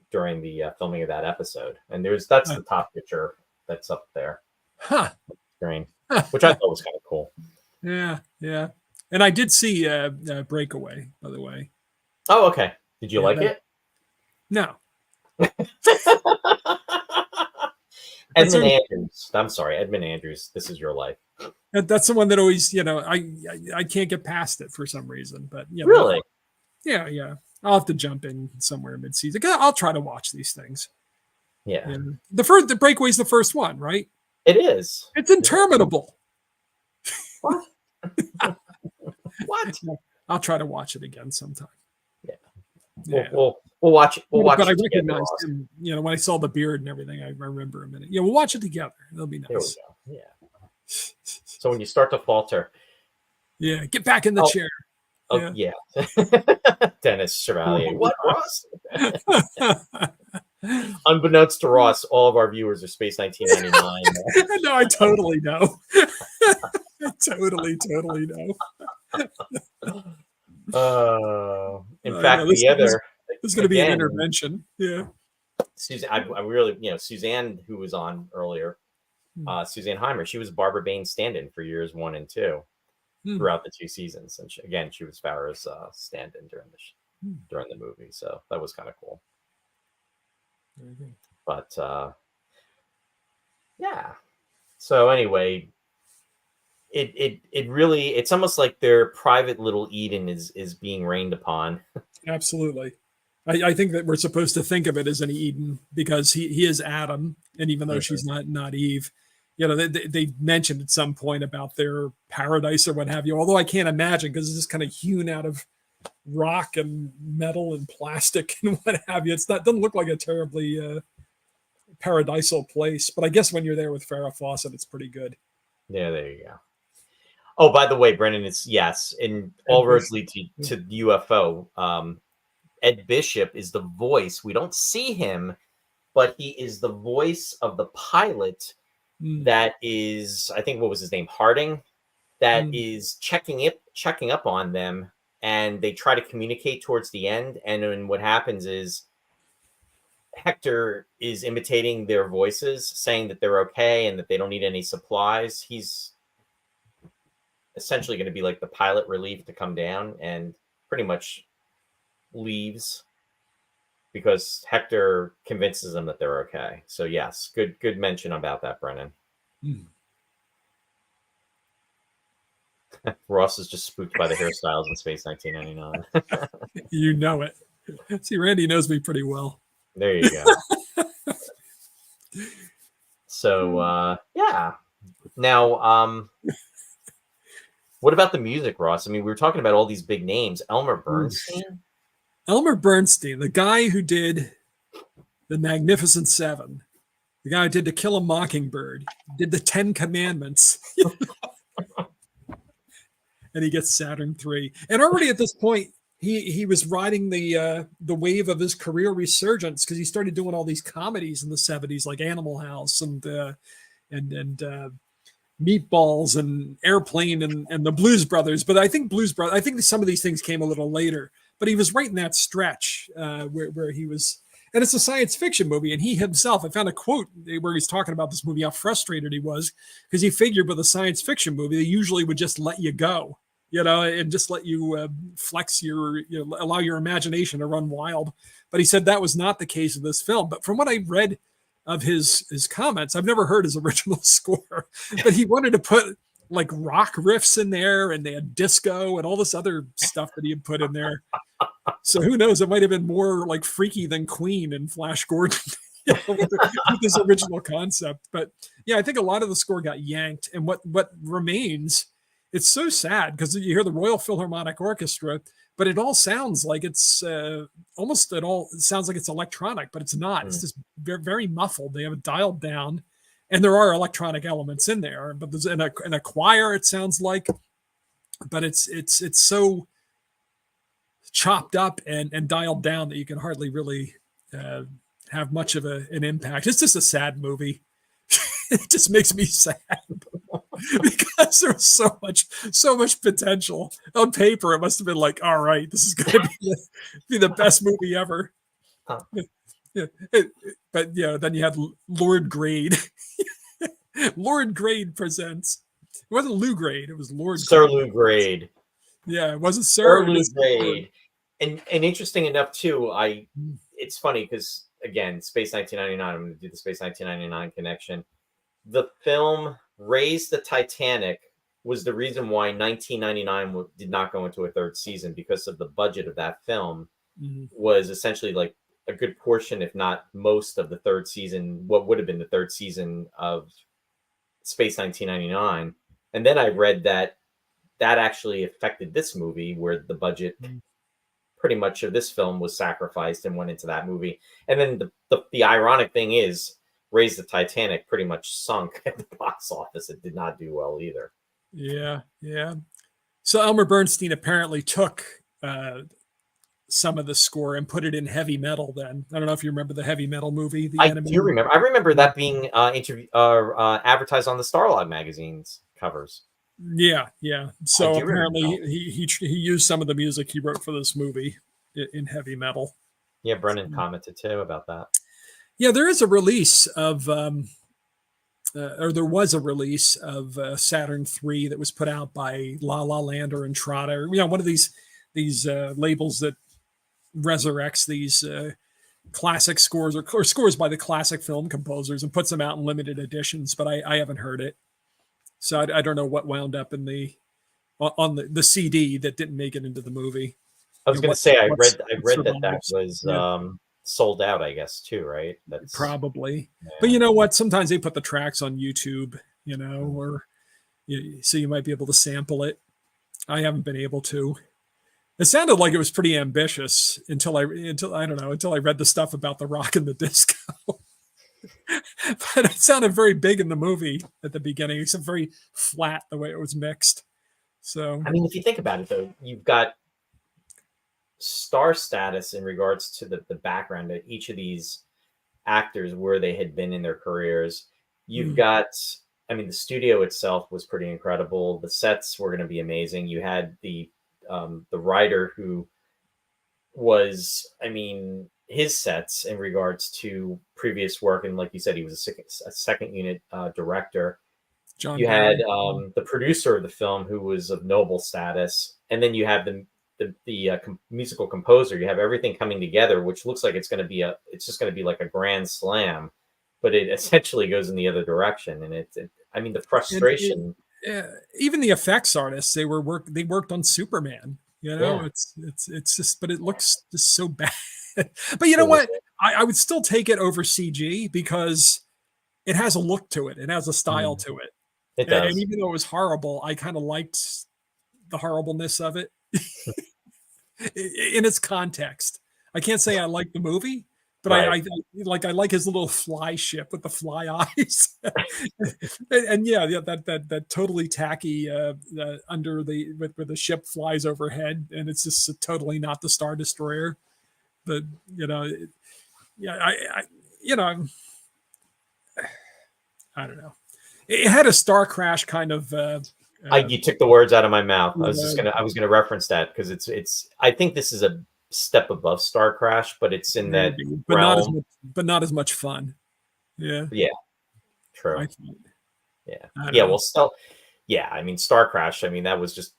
S1: during the filming of that episode. And that's the top picture that's up there.
S2: Huh.
S1: Screen, which I thought was kind of cool.
S2: Yeah, yeah. And I did see Breakaway, by the way.
S1: Oh, okay. Did you like it?
S2: No.
S1: Edmund Andrews. I'm sorry, Edmund Andrews. This Is Your Life.
S2: That's the one that always, I can't get past it for some reason. But
S1: really,
S2: yeah. I'll have to jump in somewhere mid-season. I'll try to watch these things.
S1: Yeah.
S2: The Breakaway's the first one, right?
S1: It is.
S2: It's interminable.
S1: What? What?
S2: I'll try to watch it again sometime.
S1: Yeah. We'll watch it. We'll watch
S2: but
S1: it.
S2: I recognized him, when I saw the beard and everything, I remember him in it. Yeah, we'll watch it together. It'll be nice.
S1: There we go. Yeah. So when you start to falter,
S2: yeah, get back in the chair.
S1: Oh yeah. Dennis Chevalier. What, Ross? Unbeknownst to Ross, all of our viewers are Space 1999.
S2: No, I totally know. I totally know.
S1: In fact, this
S2: is going to be an intervention. Yeah.
S1: Suzanne, I really, Suzanne, who was on earlier, Suzanne Heimer, she was Barbara Bain's stand-in for years 1 and 2 throughout the 2 seasons. And she was Farrah's stand-in during the movie. So that was kind of cool. But yeah. So anyway, it really, it's almost like their private little Eden is being rained upon.
S2: Absolutely. I think that we're supposed to think of it as an Eden because he is Adam, and even though she's not Eve, they mentioned at some point about their paradise or what have you. Although I can't imagine because it's just kind of hewn out of rock and metal and plastic and what have you. Doesn't look like a terribly paradisal place. But I guess when you're there with Farrah Fawcett, it's pretty good.
S1: Yeah, there you go. Oh, by the way, Brendan, it's yes, and all roads lead to UFO. Ed Bishop is the voice. We don't see him, but he is the voice of the pilot that is, I think, what was his name? Harding, that is checking up on them, and they try to communicate towards the end. And then what happens is Hector is imitating their voices, saying that they're okay and that they don't need any supplies. He's essentially going to be like the pilot relief to come down, and pretty much leaves because Hector convinces them that they're okay. So yes, good mention about that, Brennan. Ross is just spooked by the hairstyles in Space 1999.
S2: You know it. See, Randy knows me pretty well.
S1: There you go. So yeah. Now what about the music, Ross? I mean, we were talking about all these big names. Elmer Bernstein.
S2: Elmer Bernstein, the guy who did The Magnificent Seven, the guy who did To Kill a Mockingbird, did The 10 Commandments, and he gets Saturn III. And already at this point, he was riding the wave of his career resurgence because he started doing all these comedies in the 70s, like Animal House and Meatballs and Airplane and the Blues Brothers. But I think some of these things came a little later. But he was right in that stretch where he was, and it's a science fiction movie. And he himself, I found a quote where he's talking about this movie, how frustrated he was because he figured with a science fiction movie, they usually would just let you go, and just let you flex allow your imagination to run wild. But he said that was not the case of this film. But from what I read of his comments, I've never heard his original score, but he wanted to put like rock riffs in there, and they had disco and all this other stuff that he had put in there. So who knows? It might have been more like freaky than Queen and Flash Gordon. with this original concept. But yeah, I think a lot of the score got yanked, and what remains, it's so sad because you hear the Royal Philharmonic Orchestra, but it all sounds like it's almost it sounds like it's electronic, but it's not. It's just very, very muffled. They have it dialed down, and there are electronic elements in there, but there's in a choir, it sounds like, but it's so chopped up and dialed down that you can hardly really have much of an impact. It's just a sad movie. It just makes me sad because there's so much potential. On paper, it must have been like, all right, this is going to be the best movie ever.
S1: Huh.
S2: Yeah. But then you had Lord Grade. Lord Grade presents. It wasn't Lou Grade. It was Lord
S1: Sir
S2: Grade.
S1: Lou Grade.
S2: Yeah, it wasn't Sir
S1: Lou Grade. And interesting enough too, it's funny because again, Space 1999. I'm going to do the Space 1999 connection. The film Raise the Titanic was the reason why 1999 did not go into a third season, because of the budget of that film was essentially like a good portion, if not most, of the third season, what would have been the third season of Space 1999. And then I read that actually affected this movie, where the budget pretty much of this film was sacrificed and went into that movie. And then the ironic thing is, Raise the Titanic pretty much sunk at the box office. It did not do well either.
S2: Yeah. So Elmer Bernstein apparently took some of the score and put it in heavy metal. Then I don't know if you remember the heavy metal movie.
S1: I do remember. I remember that being advertised on the Starlog magazine's covers.
S2: Yeah. So apparently he used some of the music he wrote for this movie in heavy metal.
S1: Yeah, Brennan commented too about that.
S2: Yeah, there is a release of, or there was a release of Saturn 3 that was put out by La La Land or Entrada, one of these labels that resurrects these classic scores or scores by the classic film composers and puts them out in limited editions. But I haven't heard it, so I don't know what wound up on the CD that didn't make it into the movie.
S1: I was going to say I read that was. Sold out, I guess, too, right? That's
S2: probably. Yeah. But you know what? Sometimes they put the tracks on YouTube, or so you might be able to sample it. I haven't been able to. It sounded like it was pretty ambitious until I read the stuff about the rock and the disco. But it sounded very big in the movie at the beginning, except very flat the way it was mixed. So
S1: I mean, if you think about it, though, you've got star status in regards to the background of each of these actors, where they had been in their careers. You've got, I mean, the studio itself was pretty incredible. The sets were going to be amazing. You had the writer who was, I mean, his sets in regards to previous work, and like you said, he was a second unit director. You had the producer of the film, who was of noble status, and then you have the musical composer. You have everything coming together, which looks like it's just going to be like a grand slam, but it essentially goes in the other direction. And I mean, the frustration.
S2: Even the effects artists, they worked on Superman. It's just, but it looks just so bad. But you know what? I would still take it over CG because it has a look to it. It has a style to it.
S1: It does.
S2: And even though it was horrible, I kind of liked the horribleness of it. In its context. I can't say I like the movie, but right. I like his little fly ship with the fly eyes. and that totally tacky under where the ship flies overhead, and it's just totally not the Star Destroyer. But I don't know. It had a Star Crash kind of
S1: you took the words out of my mouth. I was gonna reference that because it's. I think this is a step above Star Crash, but it's in that realm.
S2: Not as much fun. Yeah.
S1: Yeah. True. I mean, Star Crash. I mean, that was just,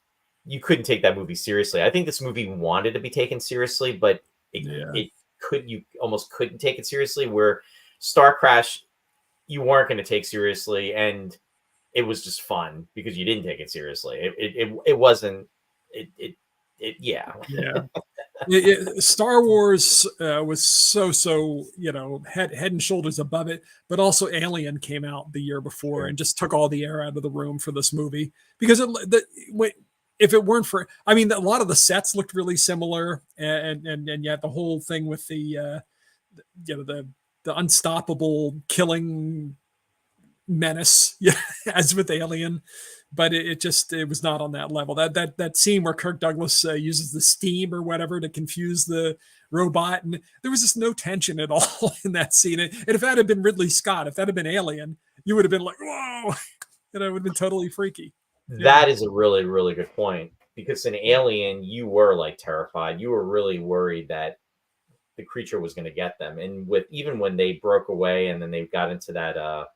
S1: you couldn't take that movie seriously. I think this movie wanted to be taken seriously, but you almost couldn't take it seriously. Where Star Crash, you weren't going to take seriously, and it was just fun because you didn't take it seriously. It wasn't. Yeah.
S2: Star Wars was so head and shoulders above it, but also Alien came out the year before and just took all the air out of the room for this movie because if it weren't for, I mean, a lot of the sets looked really similar, and yet the whole thing with the unstoppable killing menace, as with Alien. But it was not on that level. That scene where Kirk Douglas uses the steam or whatever to confuse the robot, and there was just no tension at all in that scene. And if that had been Ridley Scott, if that had been Alien, you would have been like, whoa, and it would have been totally freaky.
S1: That is a really, really good point, because in Alien, you were like terrified. You were really worried that the creature was going to get them. And even when they broke away and then they got into that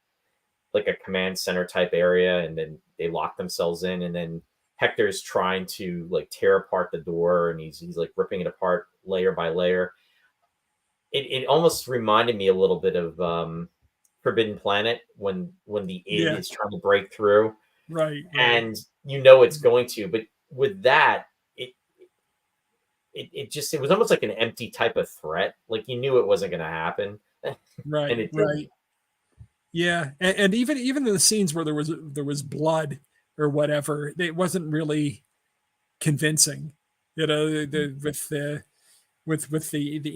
S1: like a command center type area, and then they lock themselves in, and then Hector's trying to like tear apart the door, and he's like ripping it apart layer by layer. It almost reminded me a little bit of Forbidden Planet when the id is trying to break through.
S2: Right.
S1: And it's going to, but with that, it was almost like an empty type of threat. Like you knew it wasn't going to happen.
S2: Right.
S1: And it
S2: right. Yeah, and even in the scenes where there was blood or whatever, it wasn't really convincing. With the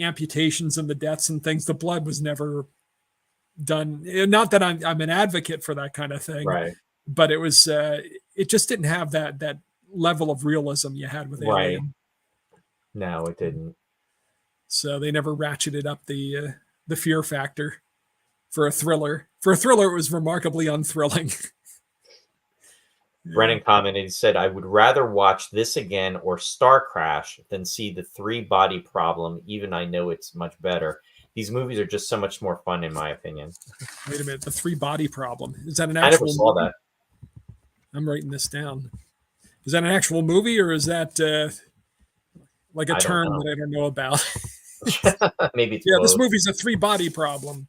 S2: amputations and the deaths and things, the blood was never done. Not that I'm an advocate for that kind of thing,
S1: right?
S2: But it was it just didn't have that level of realism you had with Alien.
S1: Right. No, it didn't.
S2: So they never ratcheted up the fear factor. For a thriller, it was remarkably unthrilling.
S1: Brennan commented, he said, I would rather watch this again or Star Crash than see the 3-body problem, even I know it's much better. These movies are just so much more fun, in my opinion.
S2: Wait a minute, the 3-body problem. Is that an actual
S1: I never saw
S2: movie?
S1: that.
S2: I'm writing this down. Is that an actual movie, or is that like a term that I don't know about?
S1: Maybe it's
S2: both. This movie's a 3-body problem.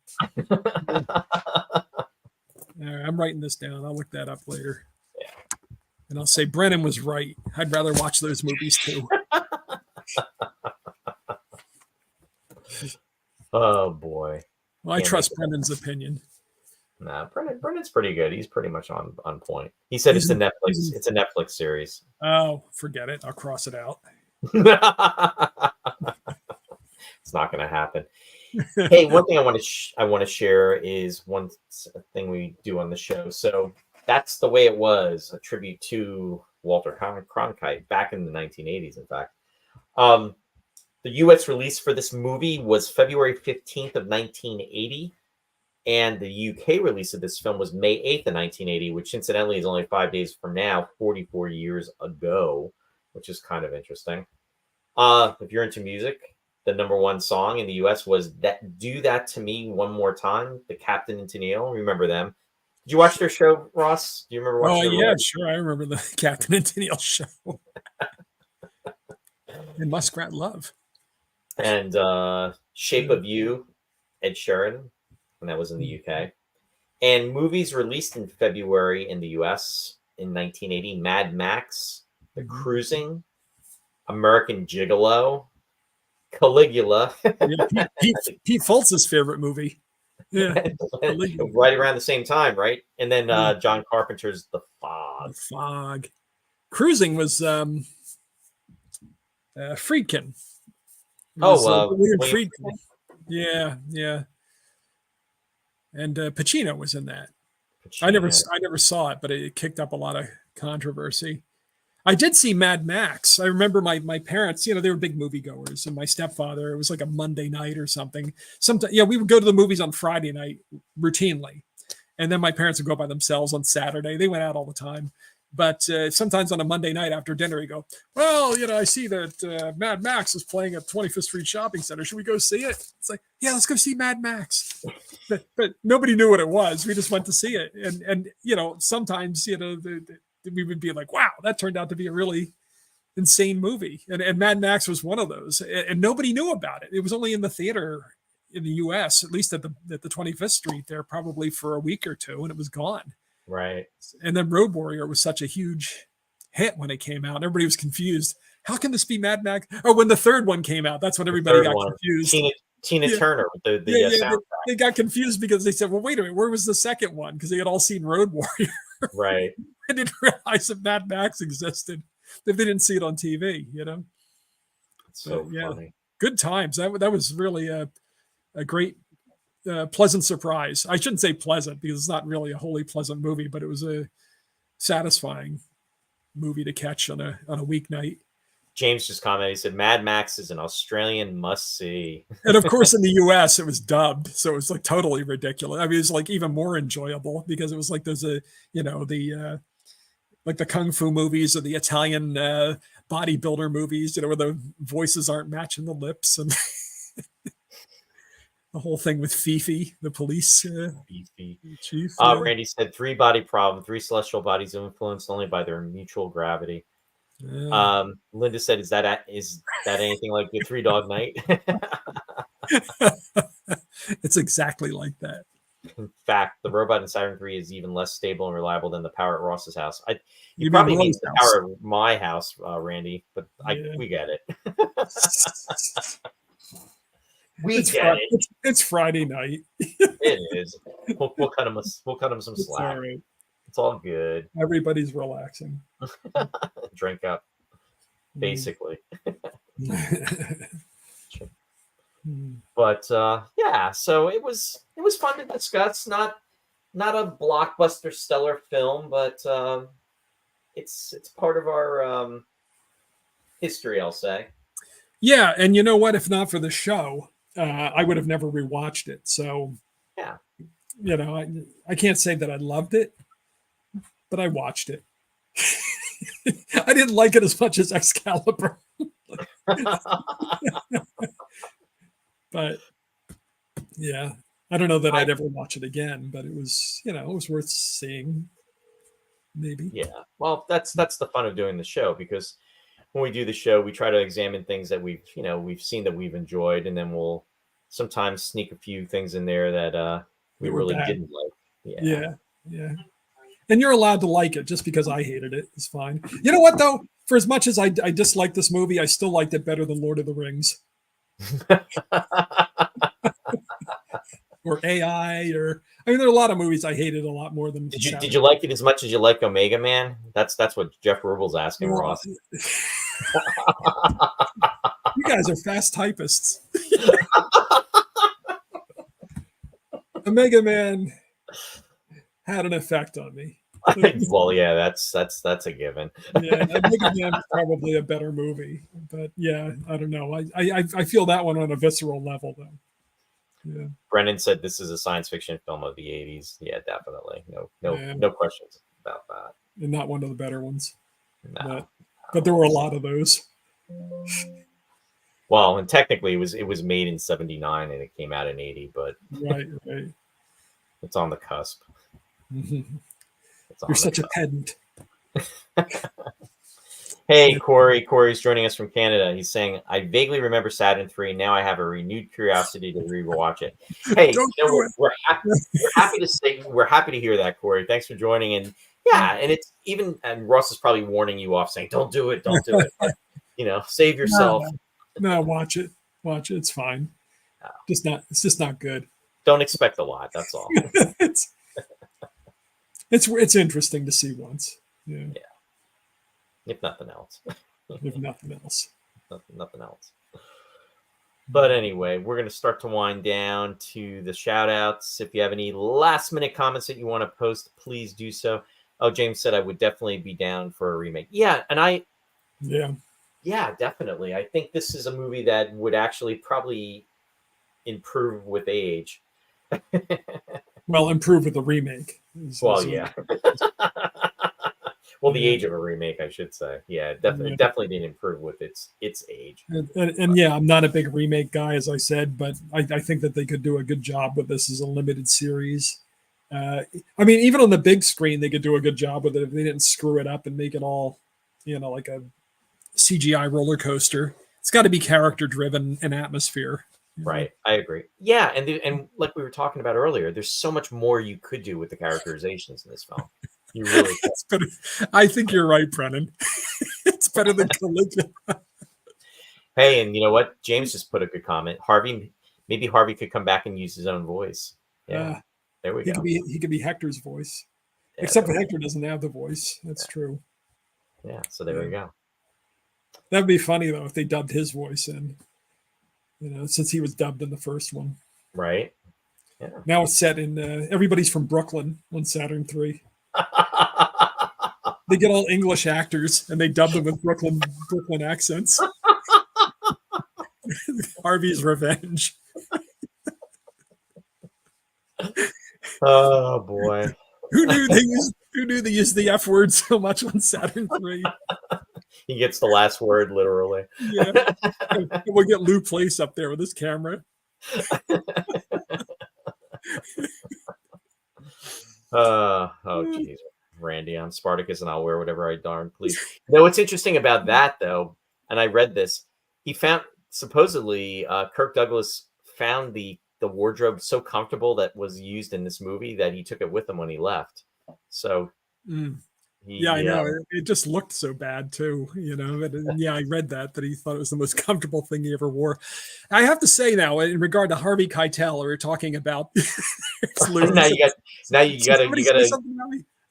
S2: I'm writing this down. I'll look that up later.
S1: Yeah.
S2: And I'll say Brennan was right. I'd rather watch those movies too.
S1: Oh boy.
S2: Well, I trust Brennan's opinion.
S1: Nah, Brennan's pretty good. He's pretty much on point. He said it's a Netflix series.
S2: Oh, forget it. I'll cross it out.
S1: It's not going to happen. Hey, one thing I want to share is one thing we do on the show. So That's the Way It Was, a tribute to Walter Cronkite back in the 1980s. In fact, the U.S. release for this movie was February 15th of 1980, and the UK release of this film was May 8th of 1980, which incidentally is only 5 days from now, 44 years ago, which is kind of interesting. If you're into music, the #1 song in the U.S. was "Do That to Me One More Time," the Captain and Tennille. Remember them? Did you watch their show, Ross? Do you remember watching?
S2: Oh yeah, sure. I remember the Captain and Tennille show. And Muskrat Love.
S1: And Shape of You, Ed Sheeran, and that was in the UK. And movies released in February in the US in 1980: Mad Max, The Cruising, American Gigolo, Caligula.
S2: Pete Foltz's favorite movie. Yeah.
S1: Right around the same time, right? And then John Carpenter's The Fog.
S2: The Fog. Cruising was Friedkin. William Friedkin. Yeah. And Pacino was in that. I never saw it, but it kicked up a lot of controversy. I did see Mad Max. I remember my parents, they were big moviegoers, and my stepfather, it was like a Monday night or something. Sometimes, we would go to the movies on Friday night routinely. And then my parents would go by themselves on Saturday. They went out all the time. But sometimes on a Monday night after dinner, you go, well, I see that Mad Max is playing at 25th Street Shopping Center. Should we go see it? It's like, yeah, let's go see Mad Max. But nobody knew what it was. We just went to see it. And sometimes, we would be like, wow, that turned out to be a really insane movie. And Mad Max was one of those. And nobody knew about it. It was only in the theater in the U.S., at least at the 25th Street there, probably for a week or two, and it was gone.
S1: Right.
S2: And then Road Warrior was such a huge hit when it came out. Everybody was confused. how can this be Mad Max? Oh, when the third one came out, that's when everybody got confused.
S1: Tina
S2: Yeah.
S1: Turner with the soundtrack.
S2: They got confused because they said, well, wait a minute, where was the second one? Because they had all seen Road Warrior.
S1: Right.
S2: I didn't realize that Mad Max existed if they didn't see it on TV, you know?
S1: It's so
S2: yeah,
S1: funny.
S2: good times. That was really a great, pleasant surprise. I shouldn't say pleasant because it's not really a wholly pleasant movie, but it was a satisfying movie to catch on a weeknight.
S1: James just commented. He said, "Mad Max is an Australian must-see."
S2: And of course, in the U.S., it was dubbed, so it was like totally ridiculous. I mean, it was like even more enjoyable because it was like there's a like the kung fu movies or the Italian bodybuilder movies, where the voices aren't matching the lips, and the whole thing with Fifi, the police chief.
S1: Randy said, 3-body problem, 3 celestial bodies influenced only by their mutual gravity. Linda said, is that anything like the 3-Dog Night?
S2: It's exactly like that.
S1: In fact, the robot in Saturn 3 is even less stable and reliable than the power at Ross's house. You probably mean the power at my house, Randy, but we get it.
S2: It's Friday night.
S1: It is. We'll cut him some slack.
S2: All right.
S1: It's all good.
S2: Everybody's relaxing.
S1: Drink up, basically. But yeah, so it was fun to discuss. Not a blockbuster stellar film, but it's part of our history, I'll say.
S2: Yeah, and you know what? If not for the show, I would have never rewatched it. So
S1: yeah,
S2: you know, I can't say that I loved it, but I watched it. I didn't like it as much as Excalibur. But yeah, I don't know that I'd ever watch it again, but it was, it was worth seeing. Maybe.
S1: Yeah. Well, that's the fun of doing the show, because when we do the show, we try to examine things that we've seen that we've enjoyed, and then we'll sometimes sneak a few things in there that we really didn't like.
S2: Yeah. And you're allowed to like it just because I hated it. It's fine. You know what, though? For as much as I disliked this movie, I still liked it better than Lord of the Rings. Or AI, or I mean, there are a lot of movies I hated a lot more than.
S1: Did you like it as much as you like Omega Man? That's what Jeff Rubel's asking, Ross.
S2: You guys are fast typists. Omega Man had an effect on me.
S1: Well, yeah, that's a given.
S2: Yeah, Omega Man is probably a better movie, but yeah, I don't know. I feel that one on a visceral level, though. Yeah.
S1: Brennan said this is a science fiction film of the 80s. Yeah, definitely. No questions about that.
S2: And not one of the better ones.
S1: No.
S2: But there were a lot of those.
S1: Well, and technically it was made in 79 and it came out in 80, but
S2: right.
S1: It's on the cusp.
S2: Mm-hmm. You're such a pedant.
S1: Hey, Corey's joining us from Canada. He's saying, I vaguely remember Saturn 3. Now I have a renewed curiosity to rewatch it. Hey, we're happy to hear that, Corey. Thanks for joining. And yeah, and it's even, and Ross is probably warning you off, saying, don't do it. But, save yourself.
S2: No, watch it. It's fine.
S1: No.
S2: It's just not good.
S1: Don't expect a lot. That's all.
S2: It's interesting to see once. Yeah.
S1: If nothing else.
S2: Nothing else.
S1: But anyway, we're going to start to wind down to the shout outs. If you have any last minute comments that you want to post, please do so. Oh, James said I would definitely be down for a remake. Yeah. And yeah, definitely. I think this is a movie that would actually probably improve with age.
S2: Well, improve with the remake.
S1: Yeah. Well, the age of a remake, I should say. Yeah, definitely didn't improve with its age.
S2: And yeah, I'm not a big remake guy, as I said, but I think that they could do a good job with this as a limited series. I mean, even on the big screen, they could do a good job with it if they didn't screw it up and make it all, like a CGI roller coaster. It's got to be character driven and atmosphere.
S1: Right, I agree. Yeah, and like we were talking about earlier, there's so much more you could do with the characterizations in this film. You really
S2: I think you're right, Brennan. It's It's better than Caligula.
S1: Hey, and you know what? James just put a good comment. Maybe Harvey could come back and use his own voice. Yeah, there we go.
S2: He could be Hector's voice,
S1: Yeah,
S2: except for Hector doesn't have the voice. That's true.
S1: Yeah, so there we go.
S2: That'd be funny though if they dubbed his voice in. Since he was dubbed in the first one.
S1: Right. Yeah.
S2: Now it's set in. Everybody's from Brooklyn on Saturn 3. They get all English actors and they dub them with Brooklyn accents. Harvey's Revenge.
S1: Oh boy.
S2: Who knew they used the F word so much on Saturn 3?
S1: He gets the last word literally.
S2: Yeah. We'll get Lou Place up there with his camera.
S1: Oh geez. Randy, I'm Spartacus and I'll wear whatever I darn please. No, what's interesting about that though, and I read this, he found supposedly Kirk Douglas found the wardrobe so comfortable that was used in this movie that he took it with him when he left. So
S2: I know. It just looked so bad too, But, I read that he thought it was the most comfortable thing he ever wore. I have to say now, in regard to Harvey Keitel, we were talking about.
S1: now you got to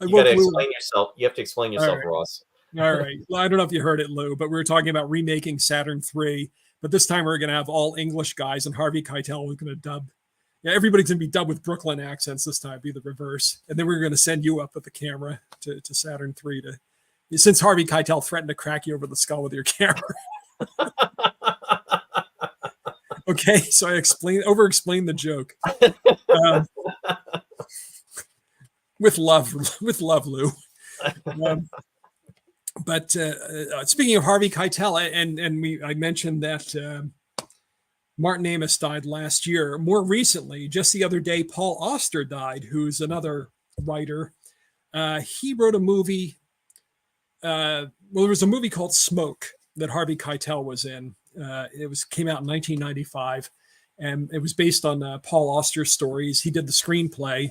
S1: explain yourself. You have to explain yourself, right. Ross.
S2: All right. Well, I don't know if you heard it, Lou, but we were talking about remaking Saturn 3. But this time we're going to have all English guys, and Harvey Keitel was going to dub. Yeah, everybody's going to be dubbed with Brooklyn accents this time, be the reverse. And then we're going to send you up with the camera to Saturn 3 since Harvey Keitel threatened to crack you over the skull with your camera. Okay, so I over-explained the joke. With love, Lou. But speaking of Harvey Keitel, and I mentioned that Martin Amis died last year. More recently, just the other day, Paul Auster died, who's another writer. He wrote a movie. There was a movie called Smoke that Harvey Keitel was in. It came out in 1995, and it was based on Paul Auster's stories. He did the screenplay,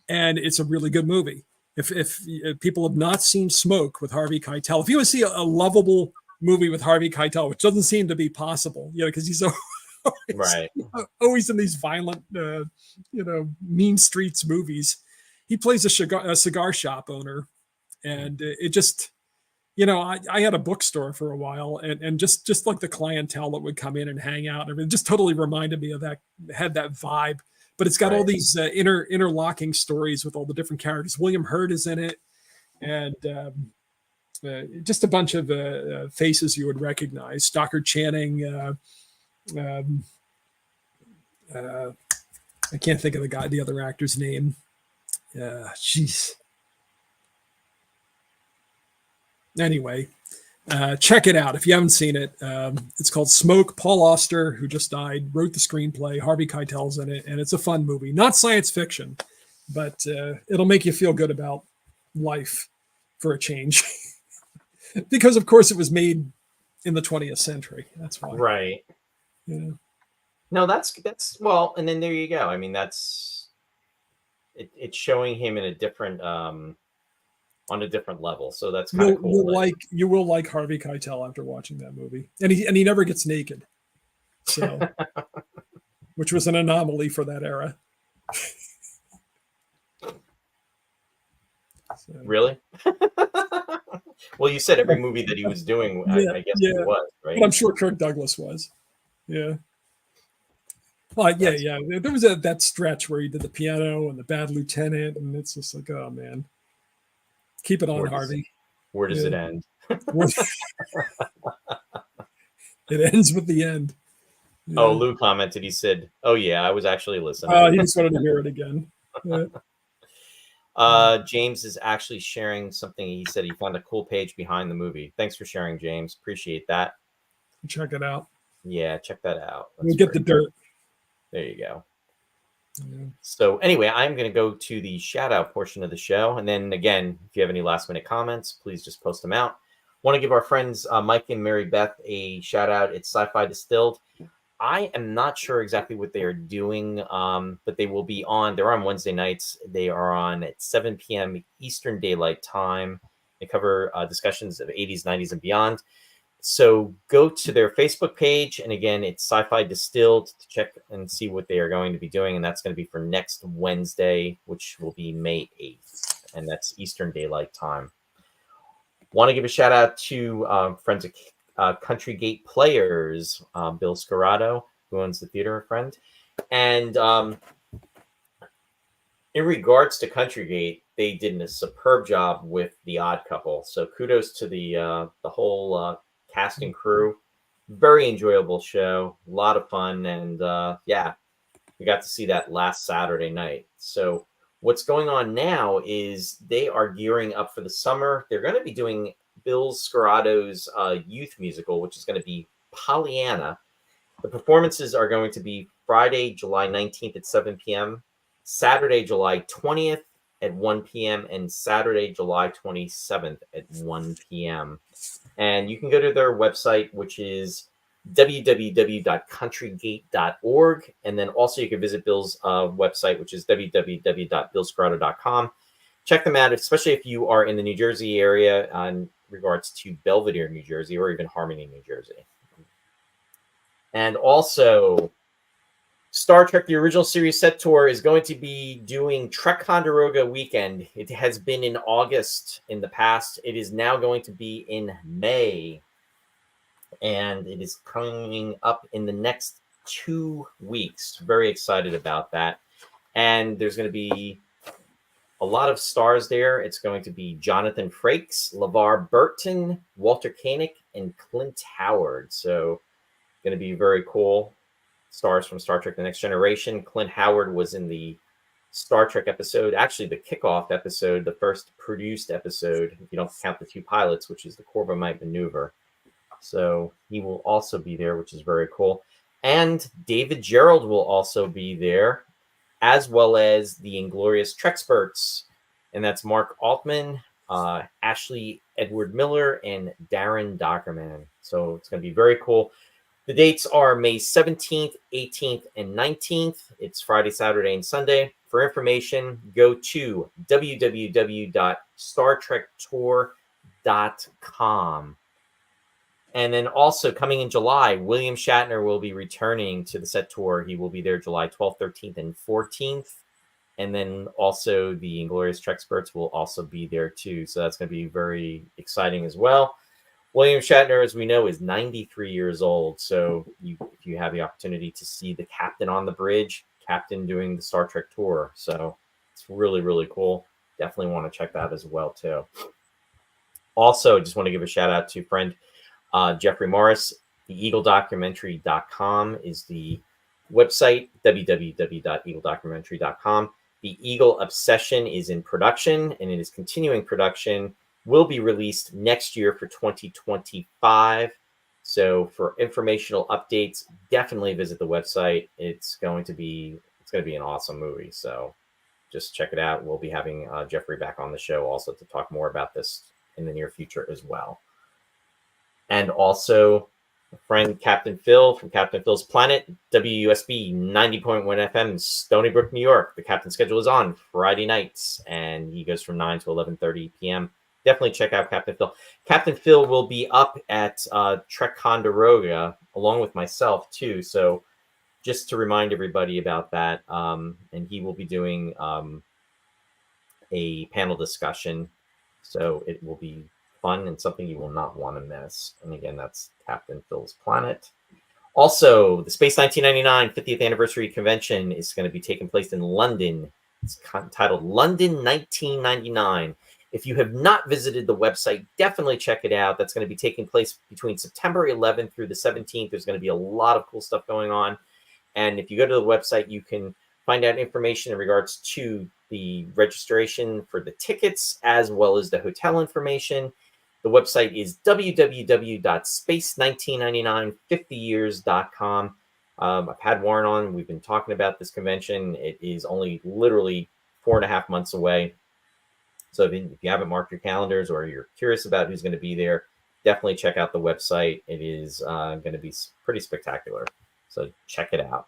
S2: and it's a really good movie. If people have not seen Smoke with Harvey Keitel, if you want to see a lovable movie with Harvey Keitel, which doesn't seem to be possible, because he's always in these violent, mean streets movies. He plays a cigar shop owner, and it just, I had a bookstore for a while, and just like the clientele that would come in and hang out, it just totally reminded me of that, had that vibe. But it's got all these interlocking stories with all the different characters. William Hurt is in it, and just a bunch of faces you would recognize. Stockard Channing. I can't think of the other actor's name. Jeez. Anyway, check it out if you haven't seen it. It's called Smoke. Paul Auster, who just died, wrote the screenplay. Harvey Keitel's in it, and it's a fun movie. Not science fiction, but it'll make you feel good about life for a change. Because, of course, it was made in the 20th century. That's why.
S1: Right.
S2: Yeah.
S1: No, that's well, and then there you go. I mean, it's showing him in a different on a different level. So that's kind of cool.
S2: You will like Harvey Keitel after watching that movie. And he never gets naked. So which was an anomaly for that era. So.
S1: Really? Well, you said every movie that he was doing, I guess he was, right?
S2: But I'm sure Kirk Douglas was. Yeah. Well, yeah. There was that stretch where he did the piano and the Bad Lieutenant, and it's just like, oh man. Keep it on, Harvey.
S1: Where does it end?
S2: It ends with the end.
S1: Yeah. Oh, Lou commented. He said, "Oh yeah, I was actually listening."
S2: He just wanted to hear it again. Yeah.
S1: James is actually sharing something. He said he found a cool page behind the movie. Thanks for sharing, James. Appreciate that.
S2: Check it out.
S1: Yeah, check that out.
S2: We'll get the dirt.
S1: There you go.
S2: Yeah.
S1: So anyway, I'm going to go to the shout out portion of the show. And then again, if you have any last minute comments, please just post them out. Want to give our friends Mike and Mary Beth a shout out. It's Sci-Fi Distilled. I am not sure exactly what they are doing, but they will be on. They're on Wednesday nights. They are on at 7 p.m. Eastern Daylight Time. They cover discussions of 80s, 90s, and beyond. So go to their Facebook page. And again, it's Sci-Fi Distilled to check and see what they are going to be doing. And that's going to be for next Wednesday, which will be May 8th. And that's Eastern Daylight Time. Want to give a shout out to friends at Country Gate Players, Bill Scarrato, who owns the theater, friend. And in regards to Country Gate, they did a superb job with The Odd Couple. So kudos to the whole cast and crew. Very enjoyable show, a lot of fun, and yeah, we got to see that last Saturday night. So what's going on now is they are gearing up for the summer. They're going to be doing Bill Scarrato's youth musical, which is going to be Pollyanna. The performances are going to be Friday, July 19th at 7 p.m., Saturday, July 20th at 1 p.m., and Saturday, July 27th at 1 p.m. And you can go to their website, which is www.countrygate.org. And then also you can visit Bill's website, which is www.billscarrato.com. Check them out, especially if you are in the New Jersey area in regards to Belvedere, New Jersey, or even Harmony, New Jersey. And also, Star Trek The Original Series Set Tour is going to be doing Trek-Conderoga weekend. It has been in August in the past. It is now going to be in May. And it is coming up in the next 2 weeks. Very excited about that. And there's going to be a lot of stars there. It's going to be Jonathan Frakes, LeVar Burton, Walter Koenig, and Clint Howard. So going to be very cool. Stars from Star Trek The Next Generation. Clint Howard was in the Star Trek episode, actually the kickoff episode, the first produced episode, if you don't count the 2 pilots, which is the Corbomite Maneuver. So he will also be there, which is very cool. And David Gerald will also be there, as well as the Inglorious Treksperts. And that's Mark Altman, Ashley Edward Miller, and Darren Dockerman. So it's going to be very cool. The dates are May 17th, 18th, and 19th. It's Friday, Saturday, and Sunday. For information, go to www.startrektour.com. And then also coming in July, William Shatner will be returning to the set tour. He will be there July 12th, 13th, and 14th. And then also the Inglorious Treksperts will also be there too. So that's going to be very exciting as well. William Shatner, as we know, is 93 years old. So if you have the opportunity to see the captain on the bridge, captain doing the Star Trek tour. So it's really, really cool. Definitely want to check that as well too. Also, just want to give a shout out to friend Jeffrey Morris. The EagleDocumentary.com is the website, www.eagledocumentary.com. The Eagle Obsession is in production, and it is continuing production. Will be released next year for 2025. So for informational updates, definitely visit the website. It's going to be an awesome movie. So just check it out. We'll be having Jeffrey back on the show also to talk more about this in the near future as well. And also a friend Captain Phil from Captain Phil's Planet, WUSB 90.1 FM, Stony Brook, New York. The captain schedule is on Friday nights, and he goes from 9 to 11:30 p.m. Definitely check out Captain Phil. Captain Phil will be up at Trek-Conderoga along with myself too. So just to remind everybody about that, and he will be doing a panel discussion. So it will be fun and something you will not want to miss. And again, that's Captain Phil's Planet. Also, the Space 1999 50th Anniversary Convention is going to be taking place in London. It's titled London 1999. If you have not visited the website, definitely check it out. That's going to be taking place between September 11th through the 17th. There's going to be a lot of cool stuff going on. And if you go to the website, you can find out information in regards to the registration for the tickets, as well as the hotel information. The website is www.space199950years.com. I've had Warren on. We've been talking about this convention. It is only literally 4.5 months away. So if you haven't marked your calendars or you're curious about who's going to be there, definitely check out the website. It is going to be pretty spectacular. So check it out.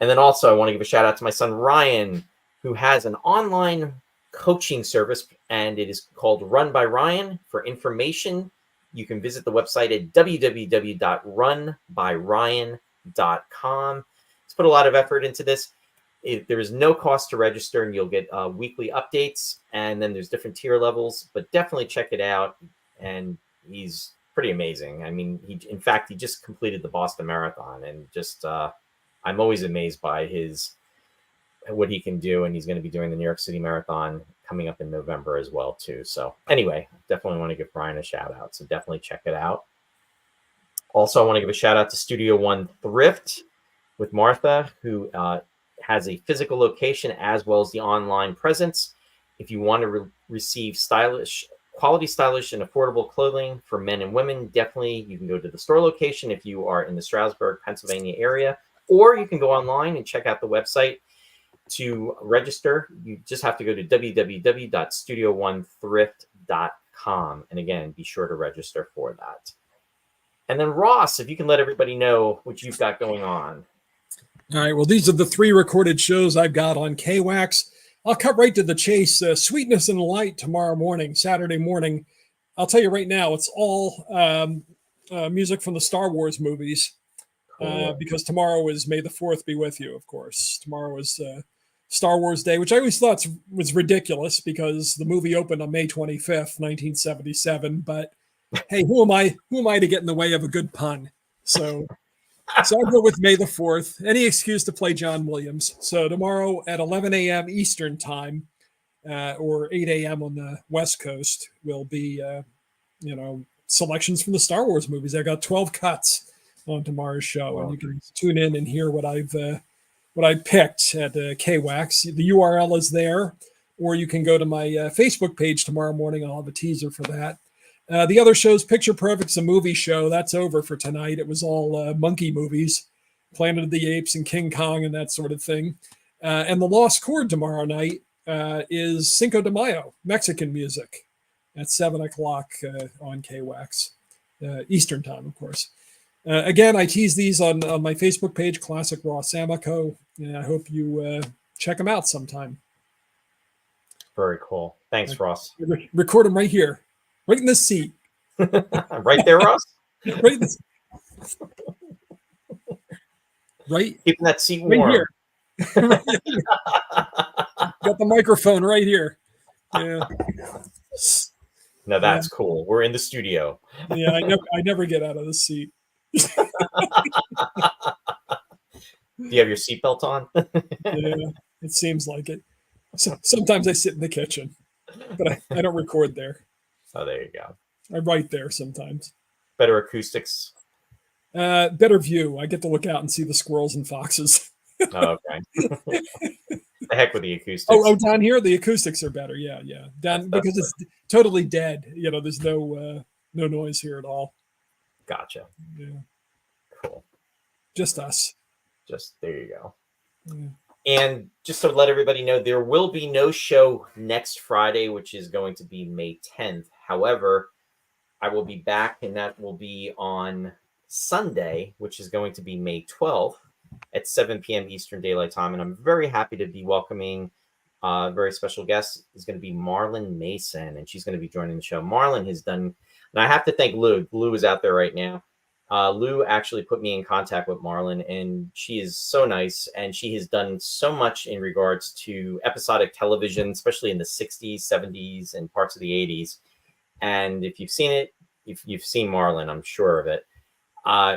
S1: And then also I want to give a shout out to my son, Ryan, who has an online coaching service, and it is called Run by Ryan. For information, you can visit the website at www.runbyryan.com. Let's put a lot of effort into this. There is no cost to register, and you'll get weekly updates, and then there's different tier levels, but definitely check it out. And he's pretty amazing. I mean, in fact, he just completed the Boston Marathon, and just I'm always amazed by what he can do, and he's going to be doing the New York City Marathon coming up in November as well too. So anyway, definitely want to give Brian a shout out. So definitely check it out. Also, I want to give a shout out to Studio One Thrift with Martha, who has a physical location as well as the online presence. If you want to receive quality, stylish, and affordable clothing for men and women, definitely you can go to the store location if you are in the Stroudsburg, Pennsylvania area, or you can go online and check out the website. To register, you just have to go to www.studioonethrift.com. And again, be sure to register for that. And then Ross, if you can let everybody know what you've got going on.
S2: All right. Well, these are the 3 recorded shows I've got on KWAX. I'll cut right to the chase. Sweetness and Light tomorrow morning, Saturday morning. I'll tell you right now, it's all music from the Star Wars movies. Cool. Because tomorrow is May the 4th be with you, of course. Tomorrow is Star Wars Day, which I always thought was ridiculous because the movie opened on May 25th, 1977. But hey, who am I to get in the way of a good pun? So I'll go with May the 4th. Any excuse to play John Williams. So tomorrow at 11 a.m. Eastern time, or 8 a.m. on the West Coast, will be selections from the Star Wars movies. I got 12 cuts on tomorrow's show, and you can tune in and hear what I picked at KWAX. The URL is there, or you can go to my Facebook page tomorrow morning. I'll have a teaser for that. The other shows, Picture Perfect's a movie show. That's over for tonight. It was all monkey movies, Planet of the Apes and King Kong and that sort of thing. And the Lost Chord tomorrow night is Cinco de Mayo, Mexican music, at 7 o'clock on KWAX, Eastern time, of course. Again, I tease these on my Facebook page, Classic Ross Amico, and I hope you check them out sometime.
S1: Very cool. Thanks, Ross.
S2: Record them right here, right in this seat.
S1: Right there, Ross?
S2: Right in this. Right.
S1: Keeping that seat
S2: warm.
S1: Right here.
S2: Right here. Got the microphone right here. Yeah.
S1: Now that's cool. We're in the studio.
S2: Yeah, I never get out of the seat.
S1: Do you have your seatbelt on?
S2: Yeah, it seems like it. So, sometimes I sit in the kitchen, but I don't record there.
S1: Oh, there you go.
S2: I write there sometimes.
S1: Better acoustics.
S2: Better view. I get to look out and see the squirrels and foxes.
S1: Oh, okay. The heck with the acoustics.
S2: Oh, down here the acoustics are better. Yeah. Down because it's totally dead. There's no noise here at all.
S1: Gotcha.
S2: Yeah.
S1: Cool.
S2: Just us.
S1: There you go.
S2: Yeah.
S1: And just to let everybody know, there will be no show next Friday, which is going to be May 10th. However, I will be back, and that will be on Sunday, which is going to be May 12th at 7 p.m. Eastern Daylight Time. And I'm very happy to be welcoming a very special guest. Is going to be Marlon Mason, and she's going to be joining the show. Marlon has done, and I have to thank Lou. Lou is out there right now. Lou actually put me in contact with Marlon, and she is so nice, and she has done so much in regards to episodic television, especially in the 60s, 70s, and parts of the 80s. And if you've seen it, if you've seen Marlon, I'm sure of it.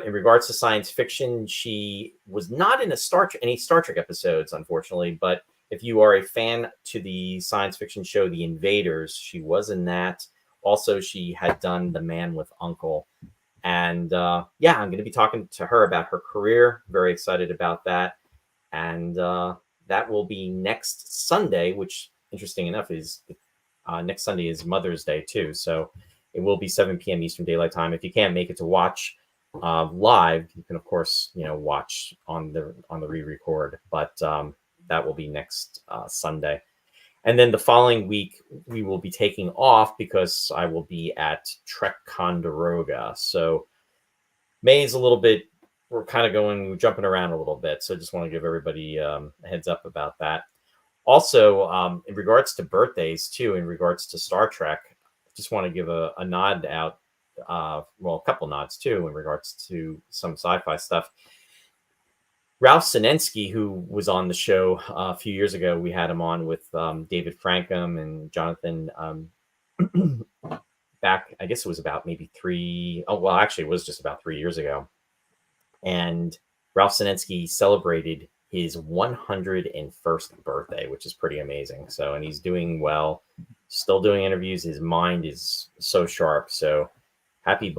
S1: In regards to science fiction, she was not in any Star Trek episodes, unfortunately, but if you are a fan to the science fiction show The Invaders, she was in that. Also, she had done The Man with Uncle. And I'm going to be talking to her about her career. Very excited about that. And that will be next Sunday, which, interesting enough, is next Sunday is Mother's Day, too. So it will be 7 p.m. Eastern Daylight Time. If you can't make it to watch live, you can, of course, watch on the re-record. But that will be next Sunday. And then the following week, we will be taking off because I will be at Trek Condoroga. So May is a little bit, we're jumping around a little bit. So I just want to give everybody a heads up about that. Also, in regards to birthdays too, in regards to Star Trek, just want to give a nod out, well, a couple nods too, in regards to some sci-fi stuff. Ralph Sinensky, who was on the show a few years ago, we had him on with David Frankham and Jonathan back, I guess it was about maybe actually it was just about 3 years ago. And Ralph Sinensky celebrated his 101st birthday, which is pretty amazing. So, and he's doing well, still doing interviews. His mind is so sharp. So happy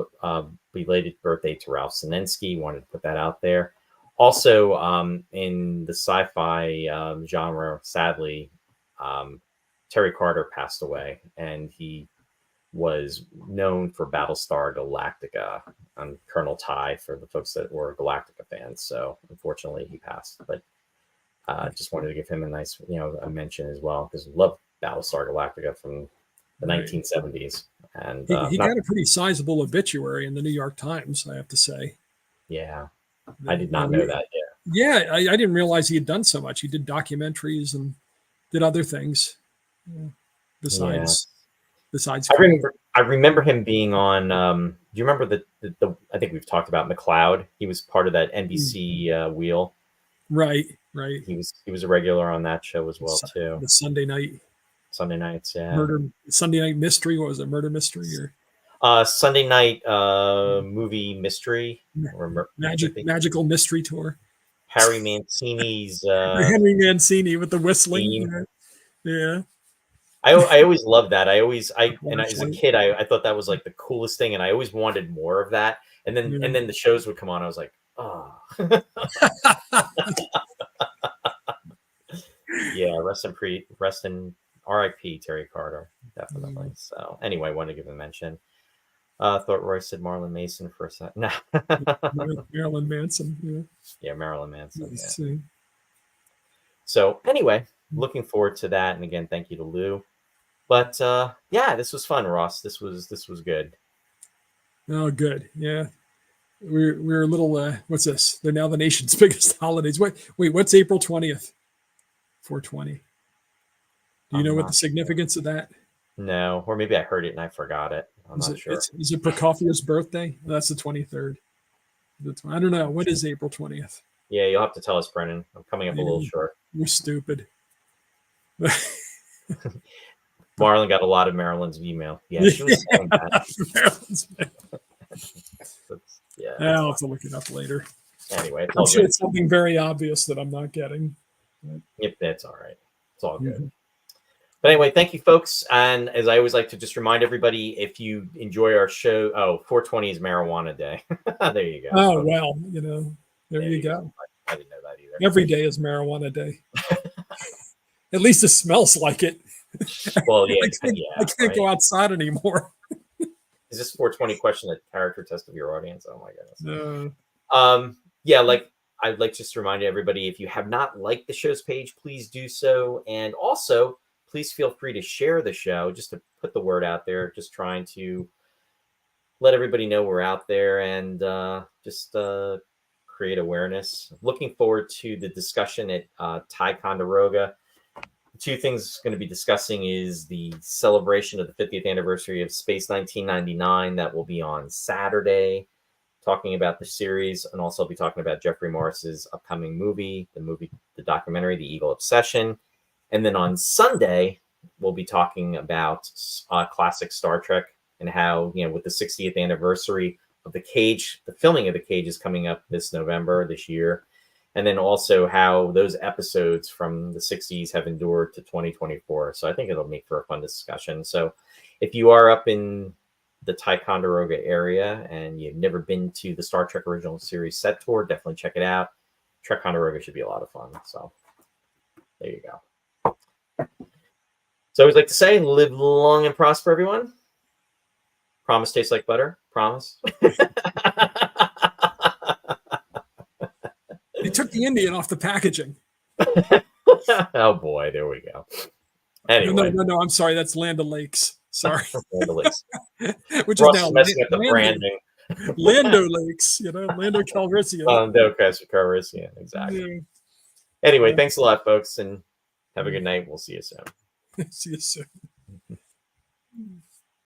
S1: belated birthday to Ralph Sinensky. Wanted to put that out there. Also, in the sci-fi genre, sadly, Terry Carter passed away, and he was known for Battlestar Galactica. I'm Colonel Ty for the folks that were Galactica fans. So unfortunately, he passed. But just wanted to give him a nice, a mention as well, because I love Battlestar Galactica from the 1970s. And
S2: he got a pretty sizable obituary in the New York Times, I have to say.
S1: Yeah, I did not know that.
S2: Yeah, I didn't realize he had done so much. He did documentaries and did other things besides.
S1: I remember him being on. Do you remember the? I think we've talked about McLeod. He was part of that NBC Wheel.
S2: Right.
S1: He was a regular on that show as well too.
S2: The Sunday nights, yeah. Sunday night mystery. What was it? Murder mystery or?
S1: Sunday night movie mystery or
S2: magical mystery tour.
S1: Harry Mancini's
S2: Henry Mancini with the whistling. Yeah.
S1: I always loved that. As a kid, I thought that was like the coolest thing, and I always wanted more of that. And then the shows would come on. I was like, oh. Yeah, rest in R.I.P. Terry Carter, definitely. So anyway, I wanted to give a mention. Thought Roy said Marilyn Mason for a second. No.
S2: Marilyn Manson.
S1: Yeah, Marilyn Manson.
S2: Yeah.
S1: So anyway, looking forward to that. And again, thank you to Lou. But yeah, this was fun, Ross. This was good.
S2: Oh, good. Yeah. We're a little what's this? They're now the nation's biggest holidays. Wait, what's April 20th? 420. Do you know what the significance of that?
S1: No, or maybe I heard it and I forgot it. I'm not sure.
S2: Is it Prokofiev's birthday? That's the 23rd. I don't know. What is April 20th?
S1: Yeah, you'll have to tell us, Brennan. I'm coming up a little short.
S2: You're stupid.
S1: Marlon got a lot of Marilyn's email. Yeah, she was saying that.
S2: Marilyn's
S1: yeah.
S2: I'll have to look it up later.
S1: Anyway,
S2: I'm sure it's something very obvious that I'm not getting.
S1: Yep, that's all right. It's all good. But anyway, thank you, folks. And as I always like to just remind everybody, if you enjoy our show, 420 is Marijuana Day. There you go.
S2: Oh, well, there you go.
S1: I didn't know that either.
S2: Every day is Marijuana Day. At least it smells like it.
S1: Well, yeah.
S2: I can't go outside anymore.
S1: Is this 420 question a character test of your audience? Oh, my goodness. Yeah, I'd like just to remind everybody, if you have not liked the show's page, please do so. And also, please feel free to share the show, just to put the word out there, just trying to let everybody know we're out there and just create awareness. Looking forward to the discussion at Ticonderoga. The two things going to be discussing is the celebration of the 50th anniversary of Space 1999. That will be on Saturday, talking about the series, and also I'll be talking about Jeffrey Morris's upcoming movie, the documentary, The Eagle Obsession. And then on Sunday, we'll be talking about classic Star Trek and how, with the 60th anniversary of The Cage, the filming of The Cage is coming up this year. And then also how those episodes from the 60s have endured to 2024. So I think it'll make for a fun discussion. So if you are up in the Ticonderoga area and you've never been to the Star Trek Original Series set tour, definitely check it out. Ticonderoga should be a lot of fun. So there you go. So I always like to say, live long and prosper, everyone. Promise tastes like butter. Promise.
S2: They took the Indian off the packaging.
S1: Oh boy, there we go. Anyway,
S2: no, I'm sorry. That's Land O'Lakes. Sorry,
S1: Land O'Lakes.
S2: Which
S1: Ross
S2: is now
S1: messing up the branding.
S2: Land O'Lakes, Land O'Calrissian.
S1: Calrissian, exactly.
S2: Yeah.
S1: Anyway, thanks a lot, folks, and Have a good night. We'll see you soon.
S2: See you soon.